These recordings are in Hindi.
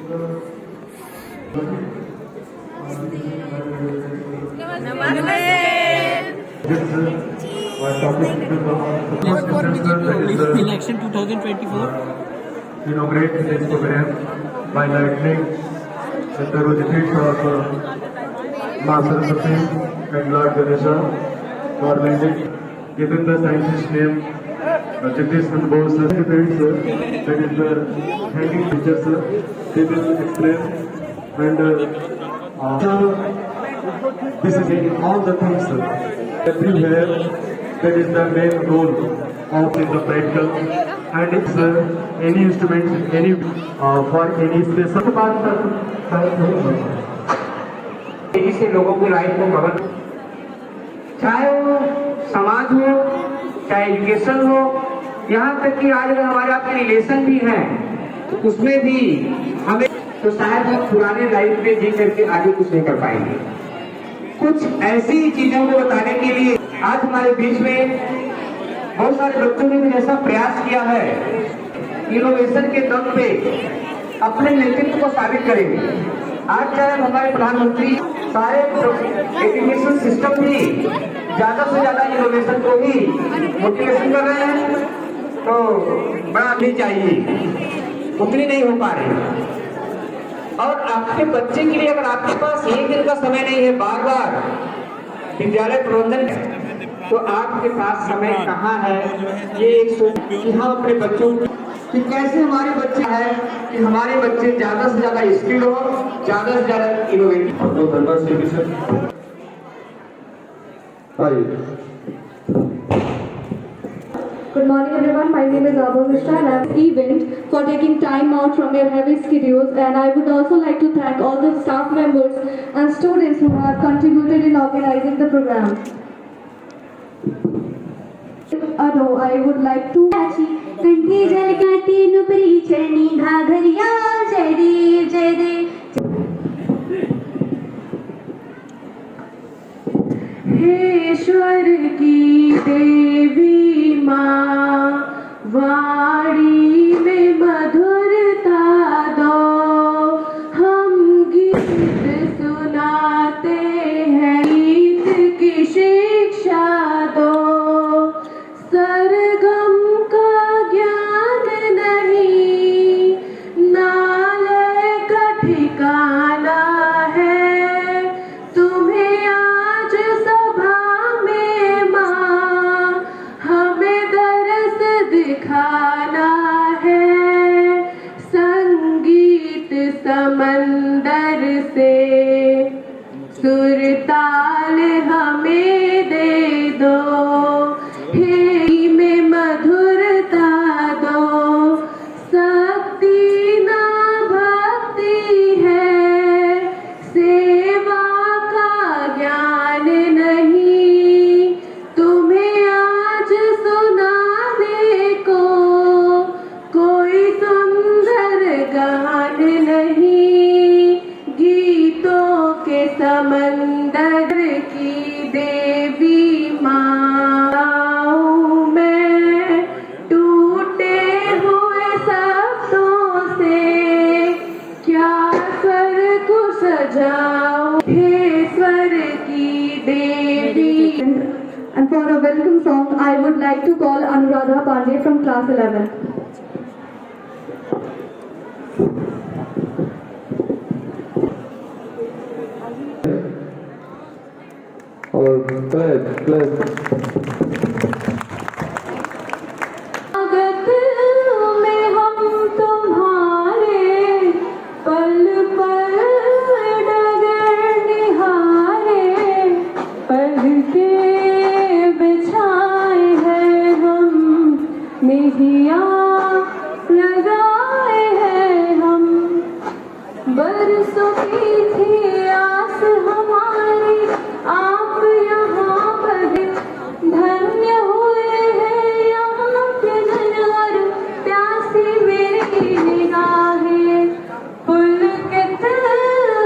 Election 2024. Inaugurate this program by lightning with the defeat of Ma Saraswati and Lord Ganesha, normally given the scientist name Jagdish Chandra Bose, that is the hanging pictures, they will explain and this is in all the things everywhere. That is the main role of in the practical, and it's any instrument, any for any special बात तेजी से लोगों की लाइफ को कवर, चाहे वो समाज हो, चाहे एजुकेशन हो, यहाँ तक कि आज अगर हमारे आपके रिलेशन भी हैं तो उसमें भी हमें तो शायद हम पुराने लाइफ में जी करके आगे कुछ नहीं कर पाएंगे। कुछ ऐसी चीजों को बताने के लिए आज हमारे बीच में बहुत सारे बच्चों ने भी ऐसा प्रयास किया है, इनोवेशन के दम पे अपने नेतृत्व को साबित करेंगे। आज चाहे हमारे प्रधानमंत्री सारे एजुकेशन सिस्टम भी ज्यादा से ज्यादा इनोवेशन को ही मोटिवेशन कर रहे हैं, तो बड़ा नहीं चाहिए, उतनी नहीं हो पा रही। और आपके बच्चे के लिए अगर आपके पास एक दिन का समय नहीं है, बार बार विद्यालय प्रबंधन, तो आपके पास समय कहाँ है ये एक सोच कि हम अपने बच्चों कि कैसे हमारे बच्चे हैं कि हमारे बच्चे ज्यादा से ज्यादा स्किल हो, ज्यादा से ज्यादा innovative. Good morning everyone, my name is Abha Mishra and I am event for taking time out from your heavy schedules, and I would also like to thank all the staff members and students who have contributed in organizing the program. I would like to कंठे जल गाते नुपरी चरणी घाघरिया जय देव जय देव। हे ईश्वर की देवी माँ, वाणी में मधुरता दो, हम गीत सुनाते हैं, गीत की शिक्षा दो। सरगम का ज्ञान नहीं, नालय का ठिकाना है, तुम्हें आज सभा में माँ हमें दरस दिखाना है। संगीत समंदर से सुरताल हमें दे दो, हे में मधुरता दो। शक्ति ना भक्ति है, सेवा का ज्ञान नहीं, तुम्हें आज सुनाने को कोई सुंदर गान नहीं। गीतों के समंदर की देवी माँ, and for a welcome song, I would like to call Anuradha Pandey from class 11. और प्लस बरसों की थी आस हमारी, आप यहाँ पर धन्य हुए हैं यहाँ के जनवर, प्यासी मेरी निगाहें, पुलकित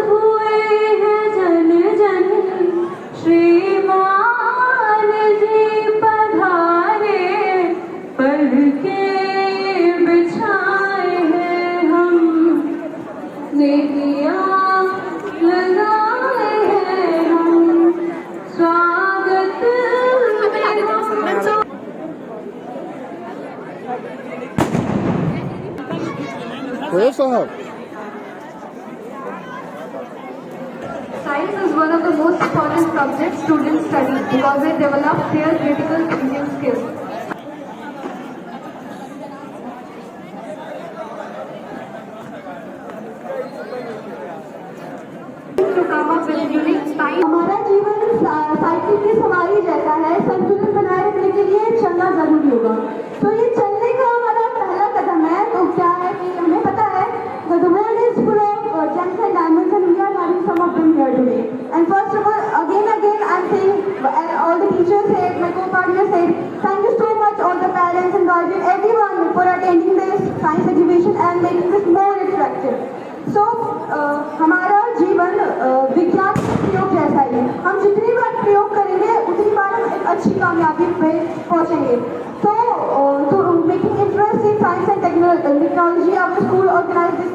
हुए हैं जन जन, श्रीमान जी पधारे, पढ़ के बिछाए हैं हम स्नेहियाँ लगाए हैं हम स्वागत Science is one of the most important subjects students study because it develops their critical thinking skills. To come up with unique science. हमारा जीवन साइकिल की सवारी जैसा है, संतुलन बनाए रखने के लिए चलना जरूरी होगा। तो ये चलने का हमारा पहला कदम है। तो क्या है कि हमें पता है the world is full of gems and diamonds and we are having some of them here today. And first of all, again I'm saying, and all the teachers said, my co-partner said, thank you so much all the parents and guardians, everyone for attending this science exhibition and making this more attractive. So हमारा जीवन विज्ञान के प्रयोग जैसा ही है। हम जितनी बार प्रयोग करेंगे उतनी बार हम एक अच्छी कामयाबी पे पहुंचेंगे। So to making interest in science and technology, our school organized this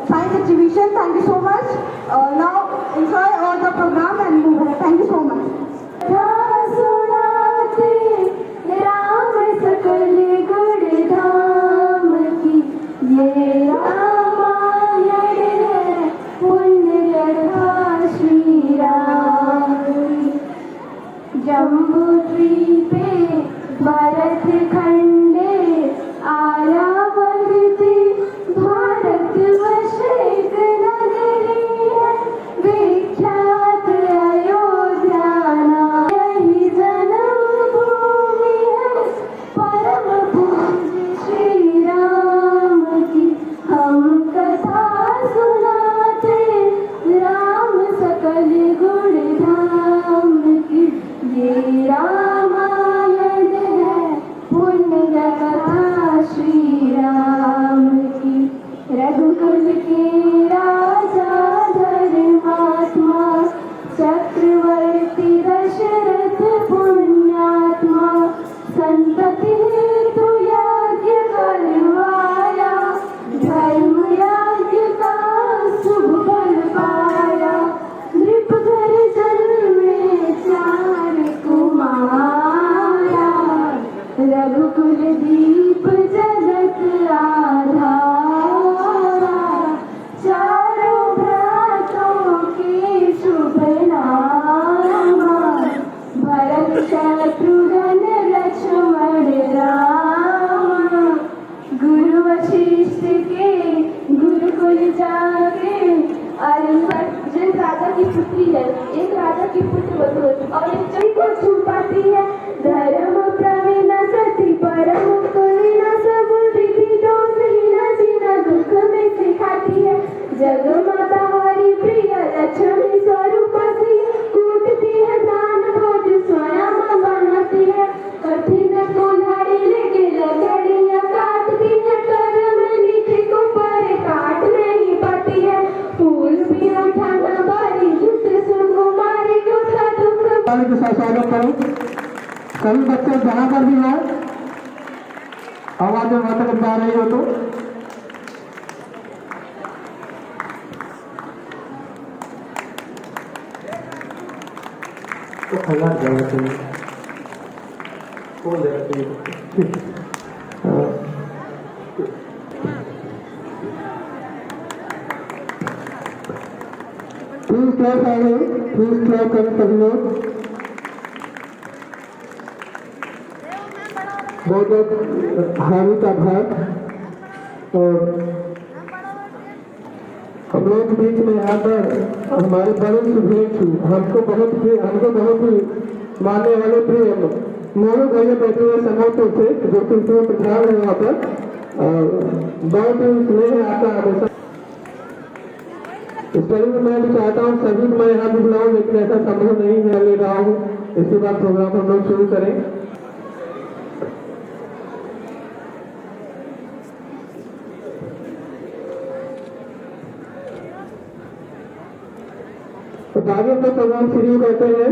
science exhibition. Thank you so much. Now enjoy all the program and move ahead. Thank you so much. Ram सकल गुण धाम की ये रामायण है, पुण्य कथा श्री राम की। जम्बूद्वीपे भरत खंडे आरावती भारत वर्ष एक नगरी है, विख्यात अयोध्या यही जन्मभूमि है, परम पूज्य श्री राम की हम कथा सुनाते, राम सकल गुण धाम की ये रामायण है, पुण्य कथा श्री राम की। रघुकुल के राजा धर्मात्मा, चक्रवर्ती दशरथ पुण्यात्मा, संतति हेतु यज्ञ करवाया, धर्म यज्ञ का शुभ फल पाया, नृपधर जन्मे चार कुमारा, रघुकुल दीप जगत आधारा, चारों भ्रातों के शुभ नामा, भरत शत्रुघ्न लक्ष्मण रामा। गुरु वशिष्ठ के गुरुकुल जाके जिन राजा की पुत्री है, एक राजा की पुत्र वधु और एक चोरी को छुपाती है, धर्म प्रवीण सती परम कुलीन, सब विधि दोष हीना जीना दुख में सिखाती है, जग माता हरि प्रिय लक्ष्मी स्वरूप सी, कूटती है दान भोज स्वयं बनाती है, कठिन कुल्हाड़ी लेके लकड़ियां काटती है, कर्म लिखे को पर काट नहीं पाती है, फूल भी उठाना बारी जुट सुकुमारी को दुख के साथ स्वागत करूं। सभी बच्चे जहां पर भी हैं, आवाज मात्र गा रही हो तो खजान जाना चाहिए, कौन देना चाहिए। प्लीज क्लैप आ गई, प्लीज क्लैप करें सभी लोग। बहुत बहुत हार्दिक आभार। और हम लोग के बीच में यहाँ पर हमारे बड़े सुभेद हमको बहुत ही मानने वाले प्रिय मोनू भैया बैठे हुए समर्थों से, जो कि प्रधान है वहाँ पर, बहुत ही स्नेह आता है हमेशा। इस पर मैं भी चाहता हूँ सभी को मैं यहाँ भी बुलाऊँ, लेकिन ऐसा संभव नहीं है, ले रहा हूँ। इसके बाद प्रोग्राम हम लोग शुरू करें। तो आगे का प्रोग्राम शुरू करते हैं।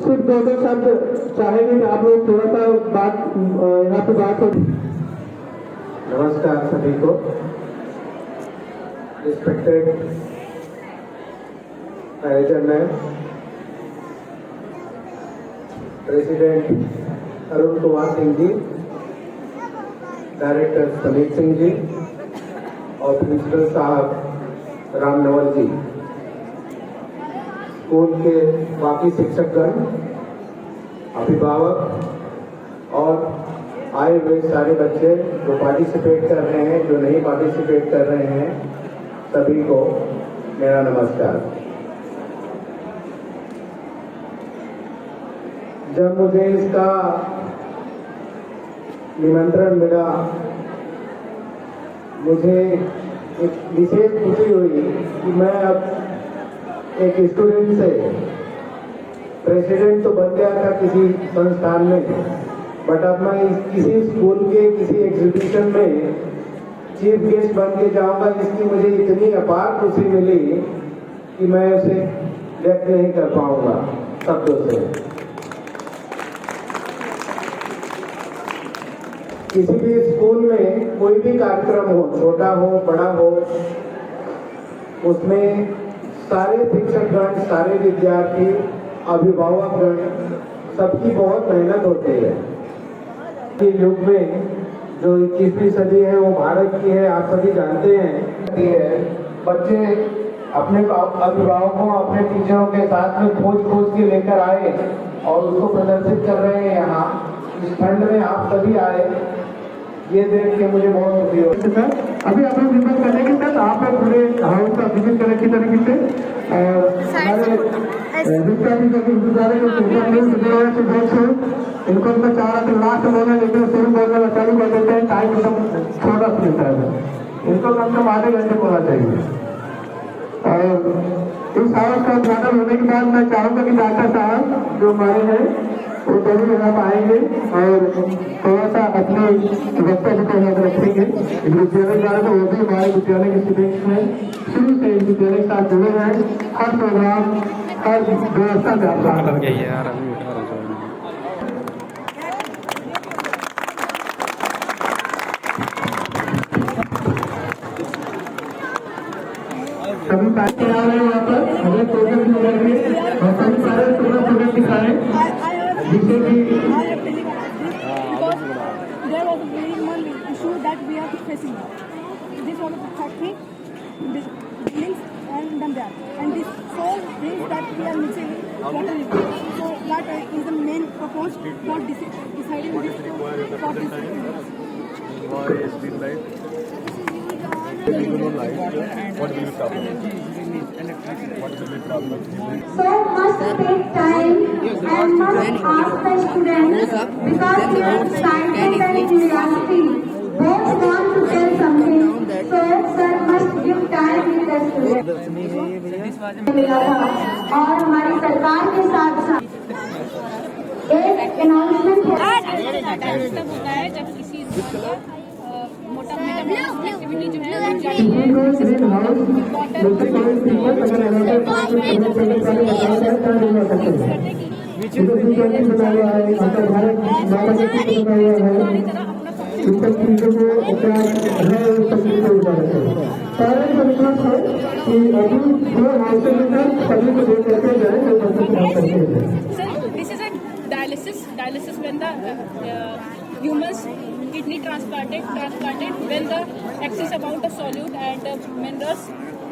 सिर्फ दो शब्द चाहेंगे कि आप लोग थोड़ा सा बात यहाँ पे बात हो। नमस्कार सभी को। respected आयोजन में प्रेसिडेंट अरुण कुमार सिंह जी, डायरेक्टर समीर सिंह जी और प्रिंसिपल साहब राम नवल जी, स्कूल के बाकी शिक्षकगण, अभिभावक और आए हुए सारे बच्चे जो पार्टिसिपेट कर रहे हैं, जो नहीं पार्टिसिपेट कर रहे हैं, सभी को मेरा नमस्कार। जब मुझे इसका निमंत्रण मिला, मुझे एक विशेष खुशी हुई कि मैं अब एक स्टूडेंट से प्रेसिडेंट तो बन गया था किसी संस्थान में, बट अब मैं किसी स्कूल के किसी एग्जीबिशन में चीफ गेस्ट बन के जाऊंगा, जिसकी मुझे इतनी अपार खुशी मिली कि मैं उसे व्यक्त नहीं कर पाऊंगा शब्दों से। किसी भी स्कूल में कोई भी कार्यक्रम हो, छोटा हो बड़ा हो, उसमें सारे शिक्षकगण, सारे विद्यार्थी, अभिभावकगण, सबकी बहुत मेहनत होती है। के युग में जो 21वीं सदी है वो भारत की है, आप सभी जानते हैं। बच्चे अपने अभिभावकों, अपने टीचरों के साथ में खोज के लेकर आए और उसको प्रदर्शित कर रहे हैं। यहाँ इस फंड में आप सभी आए, ये देख के मुझे बहुत खुशी हो। सर अभी आप लोग रिपोर्ट करेंगे सर, आप पूरे हाउस का विजिट करें की तरीके से, और हमारे विद्यार्थी जो इंतजार है इनको मैं चाह रहा था लास्ट बोलना, लेकिन शुरू बोलना चालू कर देते हैं, टाइम एकदम थोड़ा सा मिलता है, इनको कम से कम आधे घंटे बोलना चाहिए। और इस हाउस का उद्घाटन होने के बाद मैं चाहूँगा कि डॉक्टर साहब जो हमारे हैं वो जरूर यहाँ आएंगे और थोड़ा सा अपने वक्तव्य को याद रखेंगे। विद्यालय द्वारा तो वो भी हमारे विद्यालय के स्टूडेंट्स में शुरू से विद्यालय के साथ जुड़े हैं, हर प्रोग्राम हर व्यवस्था में आप सभी पार्टी आ रहे हैं यहाँ पर, हमें प्रोग्राम भी करेंगे और सभी सारे प्रोग्राम दिखाएं, जिससे कि there was a very one issue that we are facing now. This was a factory, this buildings and them there, and this whole things that we are missing water is there. So that is the main purpose for deciding this for this. So must take time and must ask the students because they are excited and curiosity. Both want to tell something, so sir must give time with the students. मिला था और हमारी सरकार के साथ साथ एक अनाउंसमेंट है जब किसी मोटा एक्टिविटी जो है This is a dialysis when the humans kidney transplanted when the excess amount of solute and minerals,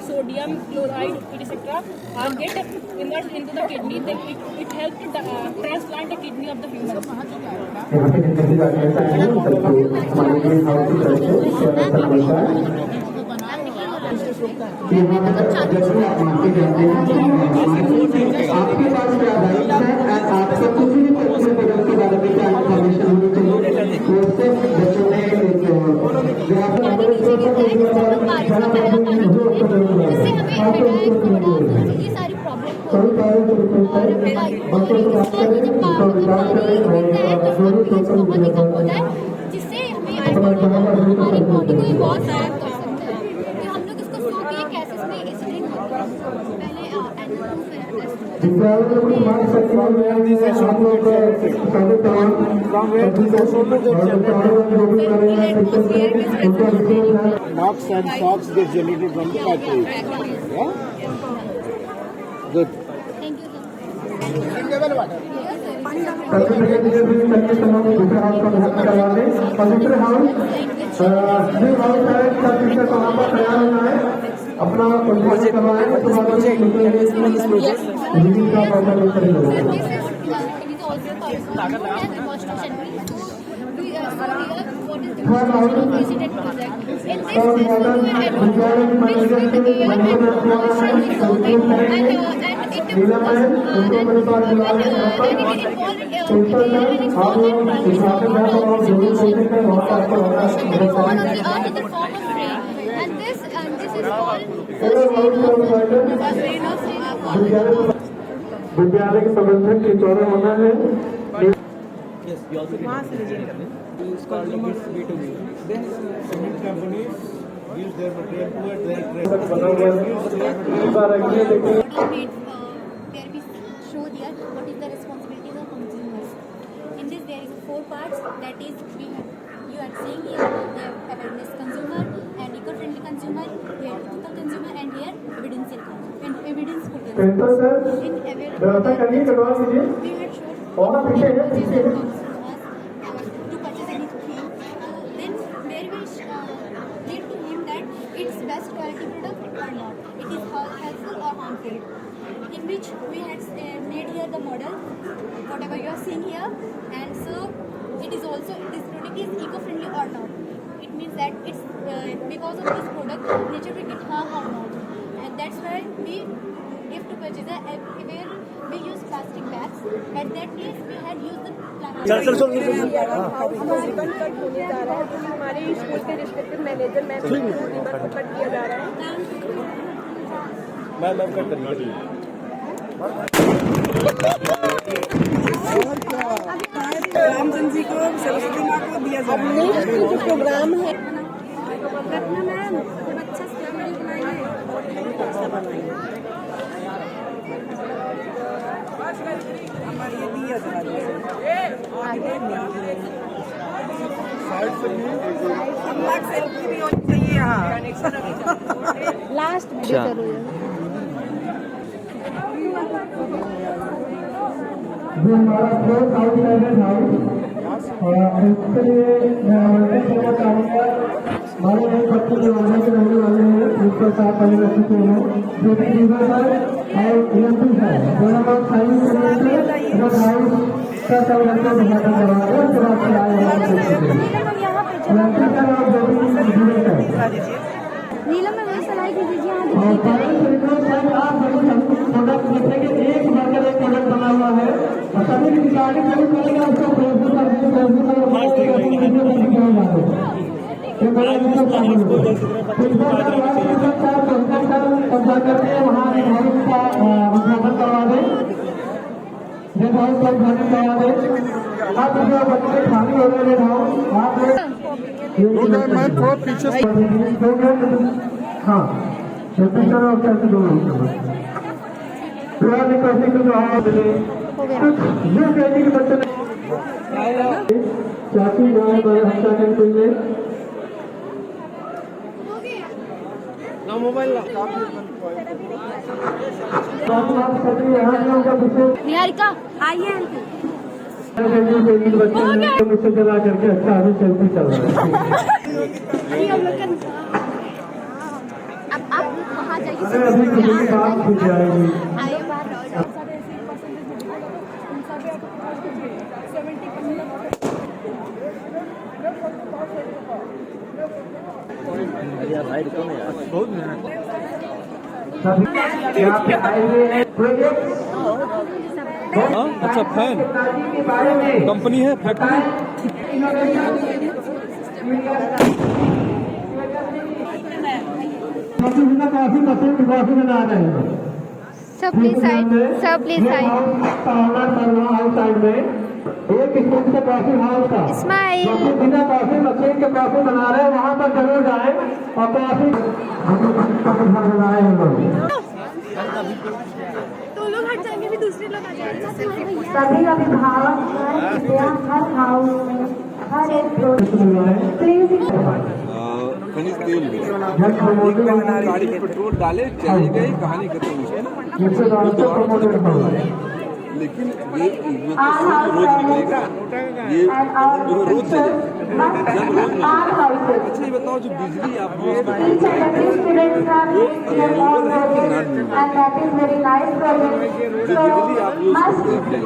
sodium, chloride, etc. are get immersed into the kidney, then it helps to transplant the kidney of the human. आपके पास क्या राइट है, आपको किसी भी बच्चे के बारे में क्या इन्फॉर्मेशन होनी चाहिए, उससे बच्चों ने ये सारी प्रॉब्लम बच्चों को बात करें, उसका विकास करें और जिससे हमें हमारी बॉडी को बहुत सहायक कर सकता है कि हम लोग इसको सो के कैसे इसमें एसिडिंग होता है। पहले विद्यालय में मांग सकते हैं, आप लोग Knocks and socks get generated from the factory. Yeah? Good. Certificate ये भी करके तमाम दूसरे हाउस का उद्घाटन करवा दें और दूसरे हाउस न्यू हाउस है सर्टिफिकेट वहाँ पर तैयार होना है अपना उद्घाटन करवाएं उसके बाद रिलीज का मौका मिल करेगा नीला मैन उनको मेरे पास बुला रहे हैं आप लोग उद्घाटन जहाँ पर आप जरूर देखें वहाँ पर आपको विद्यालय के प्रबंधक के द्वारा होना है Use their material to attract बना हुआ है इस बार अगले देखिए There we show there what is the responsibilities of consumers. In this there is 4 parts, that is you are seeing here the awareness consumer and eco-friendly consumer, here ethical consumer and here evidential consumer. Painter sir व्यवस्था करनी करवा दीजिए We had shown और पीछे है पीछे है to purchase anything. Then there we need to him that it's best quality product or not. It is helpful or harmful. In which we had made here the model, whatever you are seeing here, and so it is also this product is eco-friendly or not. It means that it's because of this product nature will get harm or not, and that's why we give to purchase where we use plastic bags. At that place we had used the plastic. हमारे स्कूल के रिस्पेक्टिव मैनेजर मैम को कट किया जा रहा है। मैम कट करिए रामचंद्र जी को सरस्वती माँ को दिया जा रहा है। जो प्रोग्राम है रखना मैम जब अच्छा स्टैंडर्ड बनाएंगे हमारे ये दिया जा रहा है सेल्फी भी होनी चाहिए यहाँ लास्ट में करो जो हमारा फोर्थ आउटसाइडर हाउस और इसके लिए मैं आमंत्रित करना चाहूँगा हमारे नए बच्चे जो आने के रहने वाले हैं जिसके साथ पहले रह चुके हैं जो कि लीवर है और EMP है दोनों लोग साइंस के लिए हाउस का सब लड़के उद्घाटन करवा रहे हैं उसके बाद से आए हैं EMP का नाम जो भी है नीलम में वही सलाह दीजिए यहाँ और साइंस रिक्वेस्ट है आप सभी प्रोडक्ट देखेंगे एक वर्कर एक प्रोडक्ट बना हुआ है और सभी की रिकॉर्डिंग जरूर करेगा उसको फेसबुक पर ये बड़ा विषय चाहिए कब्जा करके वहाँ एक हाउस का उद्घाटन करवा दें रेड हाउस का उद्घाटन करवा दें आप जो बच्चे खाली हो रहे रेड हाउस आप मैं थोड़ा पीछे हाँ पीछे और कैसे दो लोग पूरा निकासी को जो हाथ मिले कुछ ये कहने के बच्चे चाची गाय बड़े हंसा के मिले ना मोबाइल निहारिका आइए बच्चे चला करके अच्छा अभी सेल्फी चल रहा है अब आप वहाँ जाइए अभी किसी की बात छूट जाएगी आइए बाहर यहाँ पे आए हुए हैं प्रोजेक्ट अच्छा फैन कंपनी है फैक्ट्री काफी मशीन काफी बना रहे हैं सब प्लीज साइड आउटसाइड में एक स्कूल से कॉफी हाउस का स्माइल बिना कॉफी मशीन के कॉफी बना रहे हैं वहाँ पर जरूर जाए और कॉफी बनाए हैं लोग तो लोग हट जाएंगे भी दूसरे लोग आ जाएंगे सभी अभिभावक हर हाउस में हर एक प्लीज खनिज तेल भी गाड़ी में पेट्रोल डाले चले गए, कहानी खत्म हुई है ना। लेकिन ये तो रोज निकलेगा, ये जो रोज चलेगा, जब रोज निकलेगा। अच्छा ये बताओ, जो बिजली आप यूज करते हैं वो रिन्यूएबल है कि नॉन रिन्यूएबल? जो बिजली आप यूज करते हैं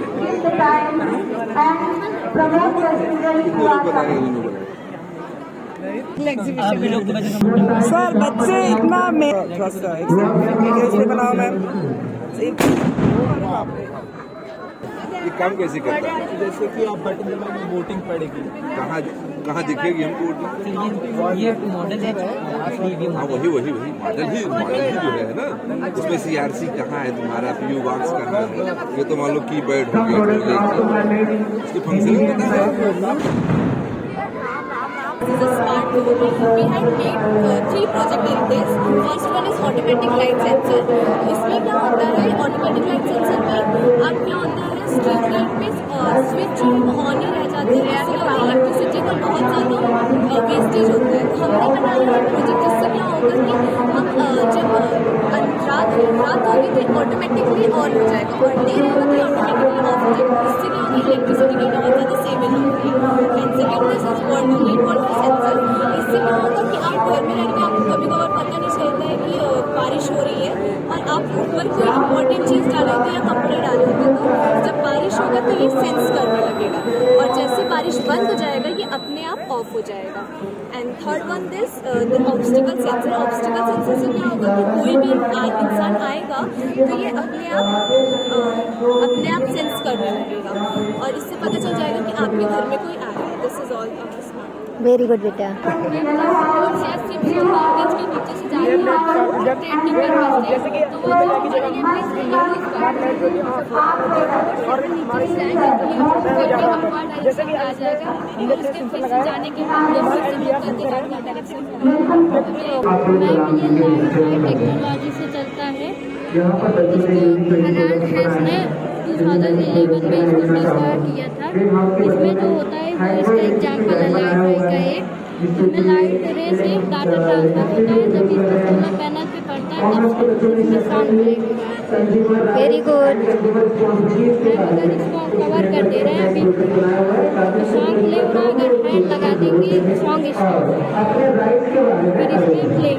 कितने लोग बताएंगे रिन्यूएबल है? सर बच्चे इतना कैसे बनाओ मैम? ये काम कैसे करता है? जैसे कि आप बटन दबाएंगे वोटिंग पड़ेगी। कहाँ दिखेगी हमको वोटिंग? ये मॉडल है। हाँ वही मॉडल ही जो है ना, उसमें CRC कहाँ है तुम्हारा, PU बॉक्स कहाँ है, ये तो मान लो कीपैड हो गया, उसकी फंक्शनिंग पता है? This is a smart board. We had made 3 project areas. First one is automatic light sensor. इसमें क्या होता है, automatic light sensor में अब क्या होता है, स्ट्रीट लाइट में स्विच ऑन ही रह जाते हैं, इलेक्ट्रिसिटी का बहुत ज़्यादा वेस्टेज होता है। तो हमने बनाया है प्रोजेक्ट, जिससे क्या होगा कि हम जब रात होगी तो ऑटोमेटिकली ऑन हो जाएगा और देर होगा तो ऑटोमेटिकली ऑफ हो जाएगा। इससे क्या होगा, इलेक्ट्रिसिटी की बहुत ज़्यादा सेविंग होगी। And second this is lead voltage sensor. इससे क्या होगा कि आप घर में रहकर आपको कभी कभार पता नहीं चलता है कि बारिश हो रही है और आप ऊपर कोई इंपॉर्टेंट चीज़ डाले होते हैं या कपड़े डाले होते हैं, तो जब बारिश होगा तो ये सेंस करने लगेगा और जैसे बारिश बंद हो जाएगा ये अपने आप ऑफ हो जाएगा। And third one this the obstacle sensor. Obstacle sensor से क्या होगा कि कोई भी इंसान आएगा तो ये अपने आप सेंस करने लगेगा और इससे पता चल जाएगा कि आपके घर में कोई आया है। This is all very good बेटा। जाने के बाद टेक्नोलॉजी से चलता है। इसने 2011 में इसको डिस्कवर किया था। इसमें जो होता है वो इसका एग्जाम्पल है लाइट रे का एक, इसमें लाइट रे से डाटा ट्रांसफर होता है। जब इसको सोलर पैनल पे पड़ता है तब इसमें साउंड ब्रेक होगा। Very good. अगर इसको कवर कर दे रहे हैं अभी तो सॉन्ग प्ले हो रहा है, अगर हैंड लगा देंगे सॉन्ग स्टॉप फिर इसमें प्ले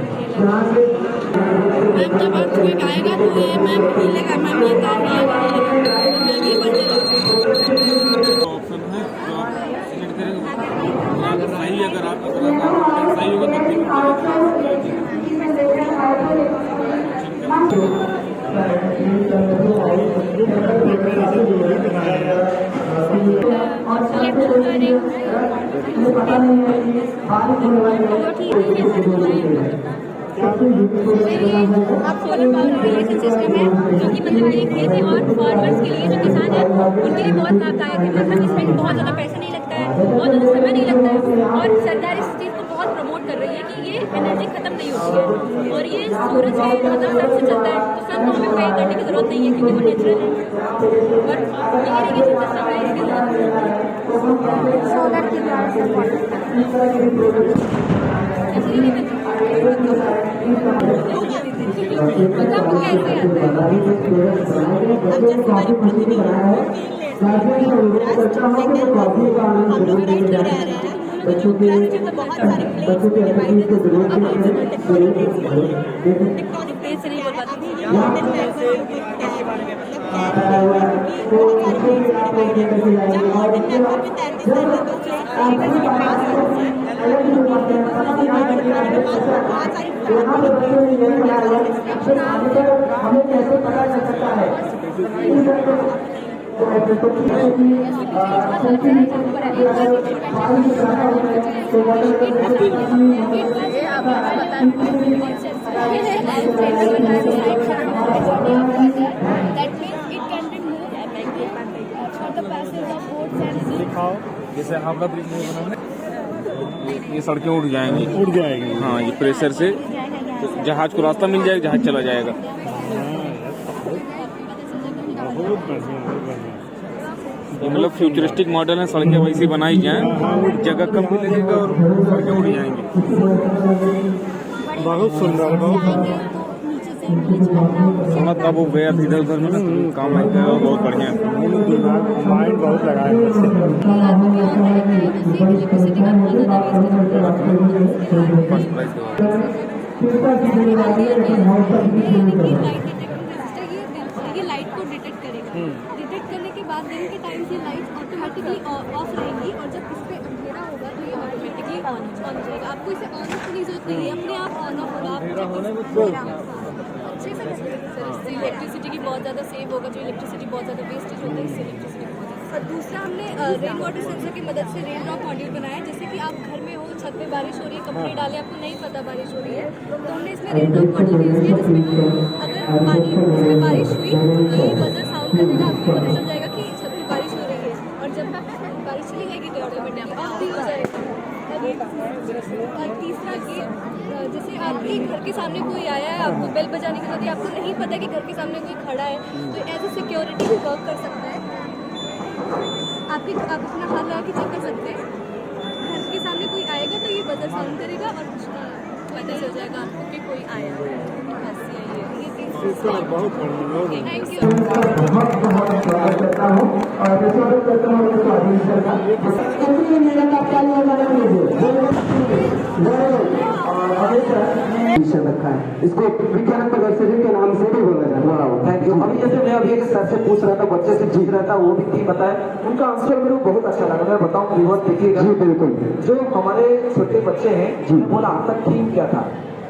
मैम जब आप कोई गाएगा तो ये मैम हिलेगा, मैम ये गा हिलेगा, मैम ये बजने लगेगा। ऑप्शन है जो आप सिलेक्ट करेंगे, अगर सही होगा तो सही आप सोलर पावर इरिगेशन सिस्टम है जो कि मतलब ये खेती और फार्मर्स के लिए जो किसान है उनके लिए बहुत लाभदायक है। मतलब इसमें बहुत ज़्यादा पैसा नहीं लगता है, बहुत ज़्यादा समय नहीं लगता है और सरकार इस चीज़ को बहुत प्रमोट कर रही है कि ये एनर्जी खत्म नहीं होती है और ये सूरज के 1000 साल से चलता है। तो सन को हमें पे करने की जरूरत नहीं है क्योंकि वो नेचुरल है। बट ये इरिगेशन सिस्टम है इसके सोलर के द्वारा मतलब वो कैसे आता है? अब जैसे हमारी पृथ्वी है हम लोग राइट में रह रहे हैं तो जो प्लेस में बहुत सारे प्लेस डिवाइडेड अब टेक्टोनिक प्लेस से नहीं बोल पाती थी हमें कैसे पता चल सकता है जैसे हावड़ा ब्रिज नहीं बना ये सड़कें उड़ जाएंगी, हाँ ये प्रेशर से तो जहाज को रास्ता मिल जाएगा, जहाज चला जाएगा। ये मतलब फ्यूचरिस्टिक मॉडल है, सड़कें वैसी बनाई जाएं, जगह कम भी लगेगा और सड़कें उड़ जाएंगी। बहुत सुंदर, बहुत मत अब वो गया इधर उधर में ना काम आएगा, बहुत बढ़िया है। माइंड बहुत लगाए फर्स्ट प्राइज ये लाइट को डिटेक्ट करेगा। डिटेक्ट करने के बाद दिन के टाइम से लाइट ऑटोमेटिकली ऑफ रहेंगी और जब इस पर अंधेरा होगा तो ये ऑटोमेटिकली ऑन हो जाएगा। आपको इसे ऑन ऑफ करने की जरूरत नहीं है, अपने आप ऑन ऑफ होगा। अच्छे से इससे इलेक्ट्रिसिटी की बहुत ज़्यादा सेव होगा, जो इलेक्ट्रिसिटी बहुत ज़्यादा वेस्टेज होता है इससे इलेक्ट्रिसिटी बहुत ज़्यादा। और दूसरा हमने रेन वाटर सेंसर की मदद से रेन ड्रॉप मॉड्यूल बनाया है। जैसे कि आप घर में हो, छत पे बारिश हो रही है, कपड़े डाले, आपको नहीं पता बारिश हो रही है, तो हमने इसमें रेन ड्रॉप मॉड्यूल यूज़ किया जिसमें अगर पानी इसमें बारिश हुई तो ये बजर साउंड करेगा, आपको पता चल जाएगा कि छत पे बारिश हो रही है। और जब बारिश चली जाएगी तो ऑटोमेटिक ऑफ भी हो जाएगा। और तीसरा कि जैसे आपके घर के सामने कोई आया है, आपको बेल बजाने की जरूरत है, आपको नहीं पता कि घर के सामने कोई खड़ा है, तो एज ए सिक्योरिटी भी वर्क कर सकता है। आप अपना हाथ लगा के चेक कर सकते हैं, घर के सामने कोई आएगा तो ये बजर साउंड करेगा और पता चल जाएगा आपको कि कोई आया है। बहुत थैंक यू। बहुत स्वागत करता हूँ और स्वागत करता हूँ स्वाधीन सर का। रखा है इसको विज्ञान प्रदर्शनी के नाम से भी बोला जाता है। Thank you. अभी जैसे मैं अभी एक सर से पूछ रहा था, बच्चे से पूछ रहा था, वो भी थी बताया, उनका आंसर मेरे को बहुत अच्छा लगा। मैं बताऊँ रिवॉर्ड देखिएगा। जी बिल्कुल। जो हमारे छोटे बच्चे हैं जी, बोला आपका थीम क्या था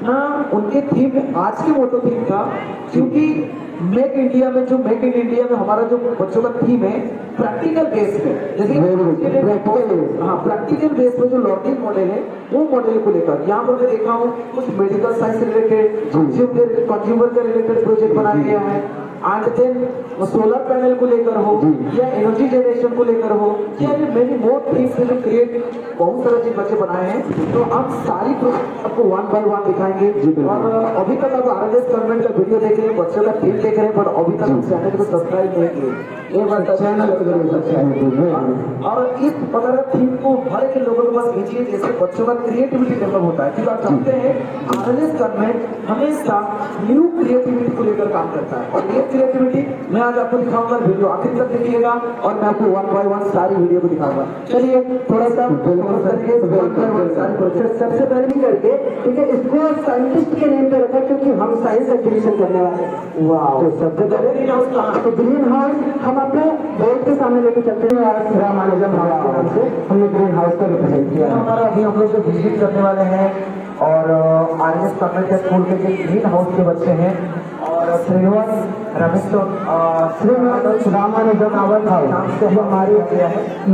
ना, उनके थीम आज के मोटो थीम था, क्योंकि मेक इंडिया में, जो मेक इन इंडिया में हमारा जो बच्चों का थीम है प्रैक्टिकल बेस पे, जैसे प्रैक्टिकल बेस पे जो लर्निंग मॉडल है वो मॉडल को लेकर यहाँ पर मैं देखा हूँ कुछ मेडिकल साइंस से रिलेटेड, कंज्यूमर के रिलेटेड प्रोजेक्ट बनाया गया है। एंड देन सोलर पैनल को लेकर हो या एनर्जी जनरेशन को लेकर हो या मेनी मोर थिंग्स जो क्रिएट बहुत सारे चीज बच्चे बनाए हैं। तो आप सारी प्रोजेक्ट आपको वन बाय वन दिखाएंगे। और अभी तक आप RSS गवर्नमेंट का वीडियो देख रहे हैं, बच्चों का थीम देख रहे हैं, पर अभी तक चैनल को सब्सक्राइब नहीं किए, एक बार चैनल और इस प्रकार थीम को हर एक लोगों के पास भेजिए, जैसे बच्चों का क्रिएटिविटी डेवलप होता है। क्योंकि आप जानते हैं RSS गवर्नमेंट हमेशा न्यू क्रिएटिविटी को लेकर काम करता है, और ये क्रिएटिविटी मैं आज आपको दिखाऊंगा। वीडियो आखिर तक देखिएगा और मैं आपको वन बाय वन सारी वीडियो को दिखाऊंगा। चलिए थोड़ा सा सबसे पहले भी करके, ठीक है, इसको साइंटिस्ट के नेम पे रखा क्योंकि हम साइंस एग्जीबिशन करने वाले हैं। वाह। तो सबसे पहले तो ग्रीन हाउस हम अपने बोर्ड के सामने लेके चलते हैं। रामानुजम हाउस के नाम से हमने ग्रीन हाउस का रिप्रेजेंट किया। हमारा अभी हम लोग जो विजिट करने वाले हैं और RSS गवर्नमेंट स्कूल के जो ग्रीन हाउस के बच्चे हैं और श्रीनिवास रामानुजम नाम से हमारे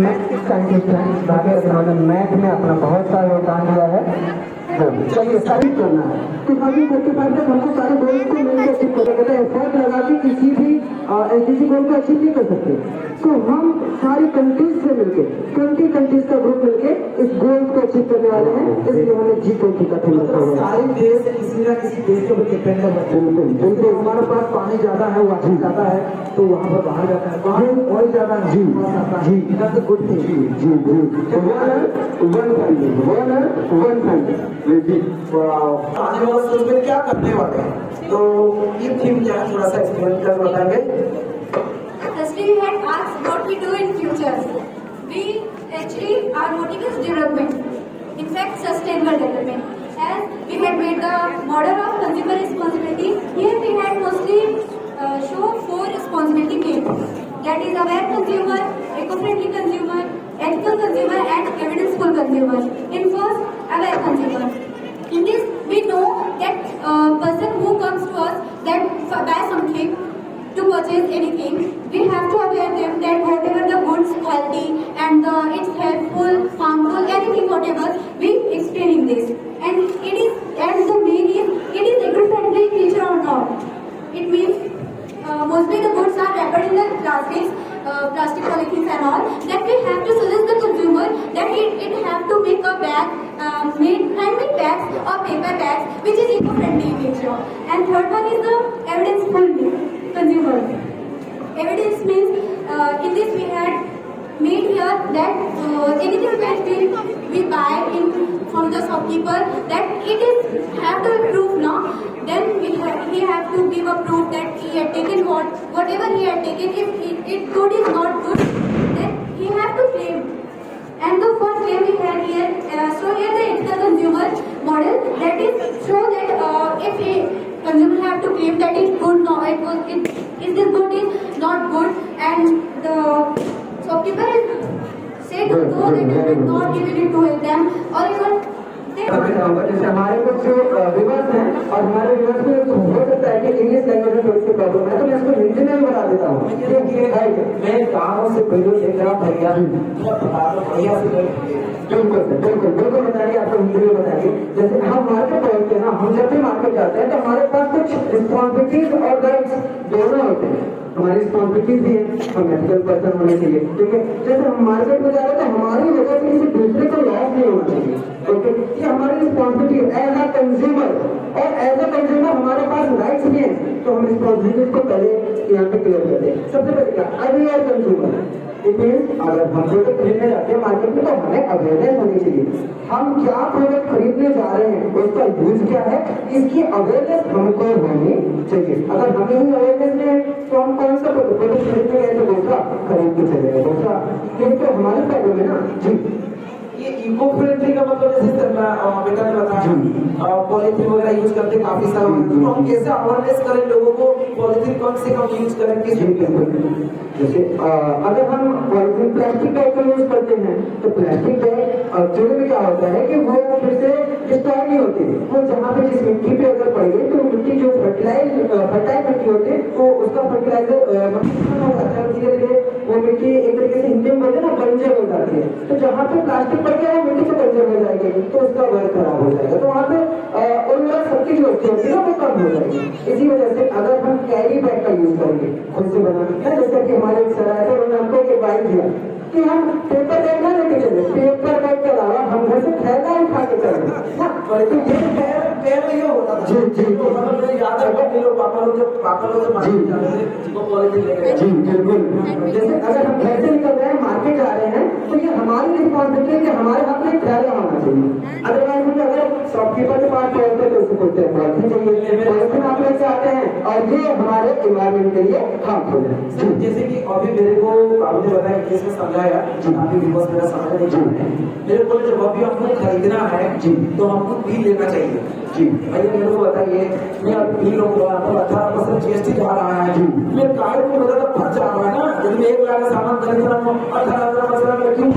मैथ साइंटिस्ट हैं, जिन्होंने मैथ में अपना बहुत सारा योगदान दिया है। चलिए सारी करना है तो सभी करके पास हमको सारे दोस्त को मिलकर अचीव कर सकते हैं। एफर्ट लगा के किसी भी SDG गोल को अचीव नहीं कर सकते, तो हम सारी कंट्रीज से मिलकर 20 कंट्रीज का ग्रुप मिलकर इस गोल को अचीव करने वाले हैं। इसलिए हमने G20 का थीम रखा है। सारे देश किसी न किसी देश के ऊपर डिपेंड है। बिल्कुल हमारे पास पानी ज्यादा है, वाटर ज्यादा है, तो वहाँ पर बाहर जाता है, वहाँ ऑयल ज्यादा है, जी इधर तो गुड थिंग। जी वन फैमिली आने वाला स्कूल में क्या करने वाले हैं, तो ये थीम क्या है थोड़ा सा एक्सप्लेन कर बताएंगे। Firstly, we had asked what we do in future. We actually, our motive is development. In fact, sustainable development. As we had made the model of consumer responsibility, here we had mostly show 4 responsibility gains. That is aware consumer, eco-friendly consumer, ethical consumer, and evidence-full consumer. In first, aware consumer. In this, we know that person who comes to us that buy something, to purchase anything, we have to aware them that whatever the goods quality and it's helpful, harmful, anything whatever, we explain in this. And it is, and the main is, it is eco-friendly in nature or not. It means mostly the goods are wrapped in the plastic polythenes and all, that we have to suggest the consumer that it have to make a bag, handmade bags or paper bags, which is eco-friendly in nature. And third one is the evidence-full consumer. Evidence means in this we had anything we buy from the shopkeeper, that it is have to be proof now. Then he have to give a proof that he had taken whatever he had taken. If it good is not good, then he have to claim. And the first claim we had here, so here it's the consumer model, that is show that if a consumer have to claim that it's good, no, is this good is not good, and the shopkeeper is said to know that he has not given it to them, or even जैसे हमारे कुछ विवर्स हैं और हमारे विवर्स में हो सकता है कि इंग्लिश लैंग्वेज में थोड़ी सी प्रॉब्लम है, तो मैं इसको हिंदी में भी बता देता हूँ। मैं गाँव से वीडियो देख रहा हूँ भैया, भैया से बिल्कुल बताइए, आपको हिंदी में बताइए। जैसे हम मार्केट पहुँचते हैं ना, हम जब भी मार्केट जाते हैं तो हमारे पास कुछ रिस्पॉन्सिबिलिटीज और राइट्स दोनों होते हैं। हमारी रिस्पॉन्सिबिलिटीज भी है, हम एथिकल पर्सन होने के लिए, ठीक है। जैसे हम मार्केट में जा रहे हैं तो हमारी वजह से किसी दूसरे को लॉस नहीं होना चाहिए, ओके। ये हमारी रिस्पॉन्सिबिलिटी एज अ कंज्यूमर, और एज अ कंज्यूमर हमारे पास राइट्स भी हैं, तो हम रिस्पॉन्सिबिलिटीज को पहले यहाँ पे क्लियर कर दें। सबसे पहले क्या, अभी यार कंज्यूमर, इट मीन्स अगर हम प्रोडक्ट खरीदने जाते हैं मार्केट में तो हमें अवेयरनेस होनी चाहिए, हम क्या प्रोडक्ट खरीदने जा रहे हैं, उसका यूज क्या है, इसकी अवेयरनेस हमको होनी चाहिए। अगर हमें ही अवेयरनेस नहीं है तो हम कौन सा प्रोडक्ट खरीदने गए तो दूसरा खरीद के चले गए, दूसरा, ये तो हमारी प्रॉब्लम है ना जी। ये इको फ्रेंडली का मतलब जैसे बेटा ने बताया पॉलीथीन वगैरह यूज करते काफी सारा, तो हम कैसे अवेयरनेस करें लोगों को, पॉलीथीन कम से कम यूज करें, किस जैसे अगर हम पॉलीथीन प्लास्टिक बैग का यूज करते हैं तो प्लास्टिक बैग एक्चुअली में क्या होता है कि वो फिर से डिस्ट्रॉय नहीं होती, वो जहाँ पे जिस मिट्टी पे अगर पड़ गई तो मिट्टी जो फर्टाइल मिट्टी होती है वो उसका फर्टिलाइजर धीरे धीरे वो मिट्टी एक तरीके से हिंदी में बोलते हैं ना बंजर हो जाती है, तो जहाँ पे प्लास्टिक पड़ गया वो मिट्टी से बंजर हो जाएगी तो उसका वर्क खराब हो जाएगा, तो वहाँ पे उर्वरक शक्ति जो होती है ना वो कम हो जाएगी। इसी वजह से अगर हम कैरी बैग का यूज करेंगे खुद से बनाना, जैसे कि हमारे एक सर आए थे उन्होंने हमको एक बाइक दिया कि हम पेपर बैग ना लेके चले, पेपर बैग के अलावा हम घर से थैला उठा के चले ना, तो ये पैर ये होता था जी तो मतलब मुझे याद है कि लोग पापा लोग जब मार्केट जाते थे वो पॉलीथीन लेके जी बिल्कुल। जैसे अगर हम घर से निकल रहे हैं मार्केट जा रहे हैं तो ये हमारी रिस्पॉन्सिबिलिटी है कि हमारे हाथ में थैला होना चाहिए, अदरवाइज मुझे अगर शॉपकीपर के पास पहुंचते तो उसको बोलते हैं पॉलीथीन चाहिए, पॉलीथीन आप लेके आते हैं और ये हमारे इन्वायरमेंट के लिए हार्मफुल है। जैसे कि अभी मेरे को आपने बताया कि इसमें समझाया काफी विकास मेरा समझ नहीं चाहिए, मेरे को जब अभी हमको खरीदना है तो हमको बिल लेना चाहिए जी। भैया मेरे को बताइए, मैं अब बिल लूंगा तो 18% जीएसटी जा रहा है, मेरे कार्ड को मतलब खर्च आ रहा है ना, यदि मैं 1 लाख का सामान खरीद रहा हूँ 18,000 में क्यों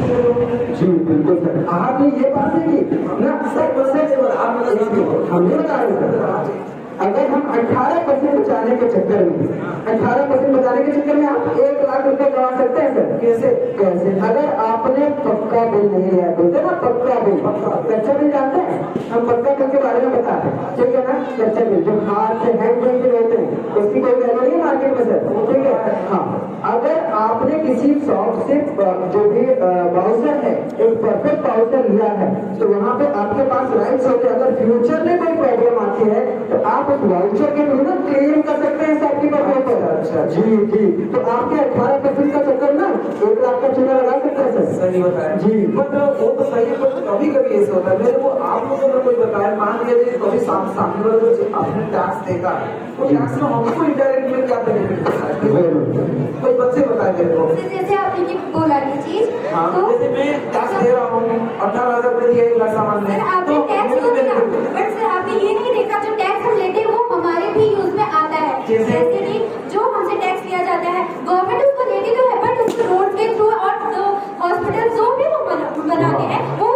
जी बिल्कुल सर, आपने ये बात नहीं की ना सर, हमने बताया अगर हम 18% बचाने के चक्कर में 18% बचाने के चक्कर में आप 1 लाख रुपए गवा सकते हैं सर, कैसे अगर आपने पक्का बिल नहीं लिया, बोलते ना पक्का बिल, कच्चा बिल जानते हैं, हम पक्का बिल के बारे में बताते हैं, ठीक है ना। कच्चा बिल जो हाथ से हैंड बिल के होते हैं उसकी कोई वैल्यू नहीं है मार्केट में सर, ठीक है। हाँ, अगर आपने किसी शॉप से जो भी वाउचर है एक परफेक्ट वाउचर लिया है तो वहाँ पे आपके पास राइट्स होते हैं, अगर फ्यूचर में कोई प्रॉब्लम आती है तो आप उस वाउचर के थ्रू ना क्लेम कर सकते हैं शॉपकीपर के ऊपर। अच्छा जी, तो आपके 18% का चक्कर ना 1 लाख का चूना लगा सकते हैं सर। सही बताया जी, मतलब वो तो सही है, पर कभी कभी ऐसा होता है मेरे को आप लोगों ने कोई बताया, मान लीजिए कभी सामने वाला जो आपने टैक्स देगा वो टैक्स में हमको इनडायरेक्ट में क्या बेनिफिट होता है, कोई बच्चे बताए मेरे को। जैसे आपने ये बोला की चीज, हाँ, जैसे मैं टैक्स दे रहा हूँ 18,000 रुपए दिया 1 लाख सामान में, आपने टैक्स तो दिया, बट सर आपने ये नहीं देखा जो टैक्स हम लेते हैं वो हमारे भी यूज में आता है। जैसे कि जो हमसे टैक्स लिया जाता है गवर्नमेंट उसको लेती तो है, बट उसको रोड के थ्रू और जो हॉस्पिटल जो भी वो बनाते हैं वो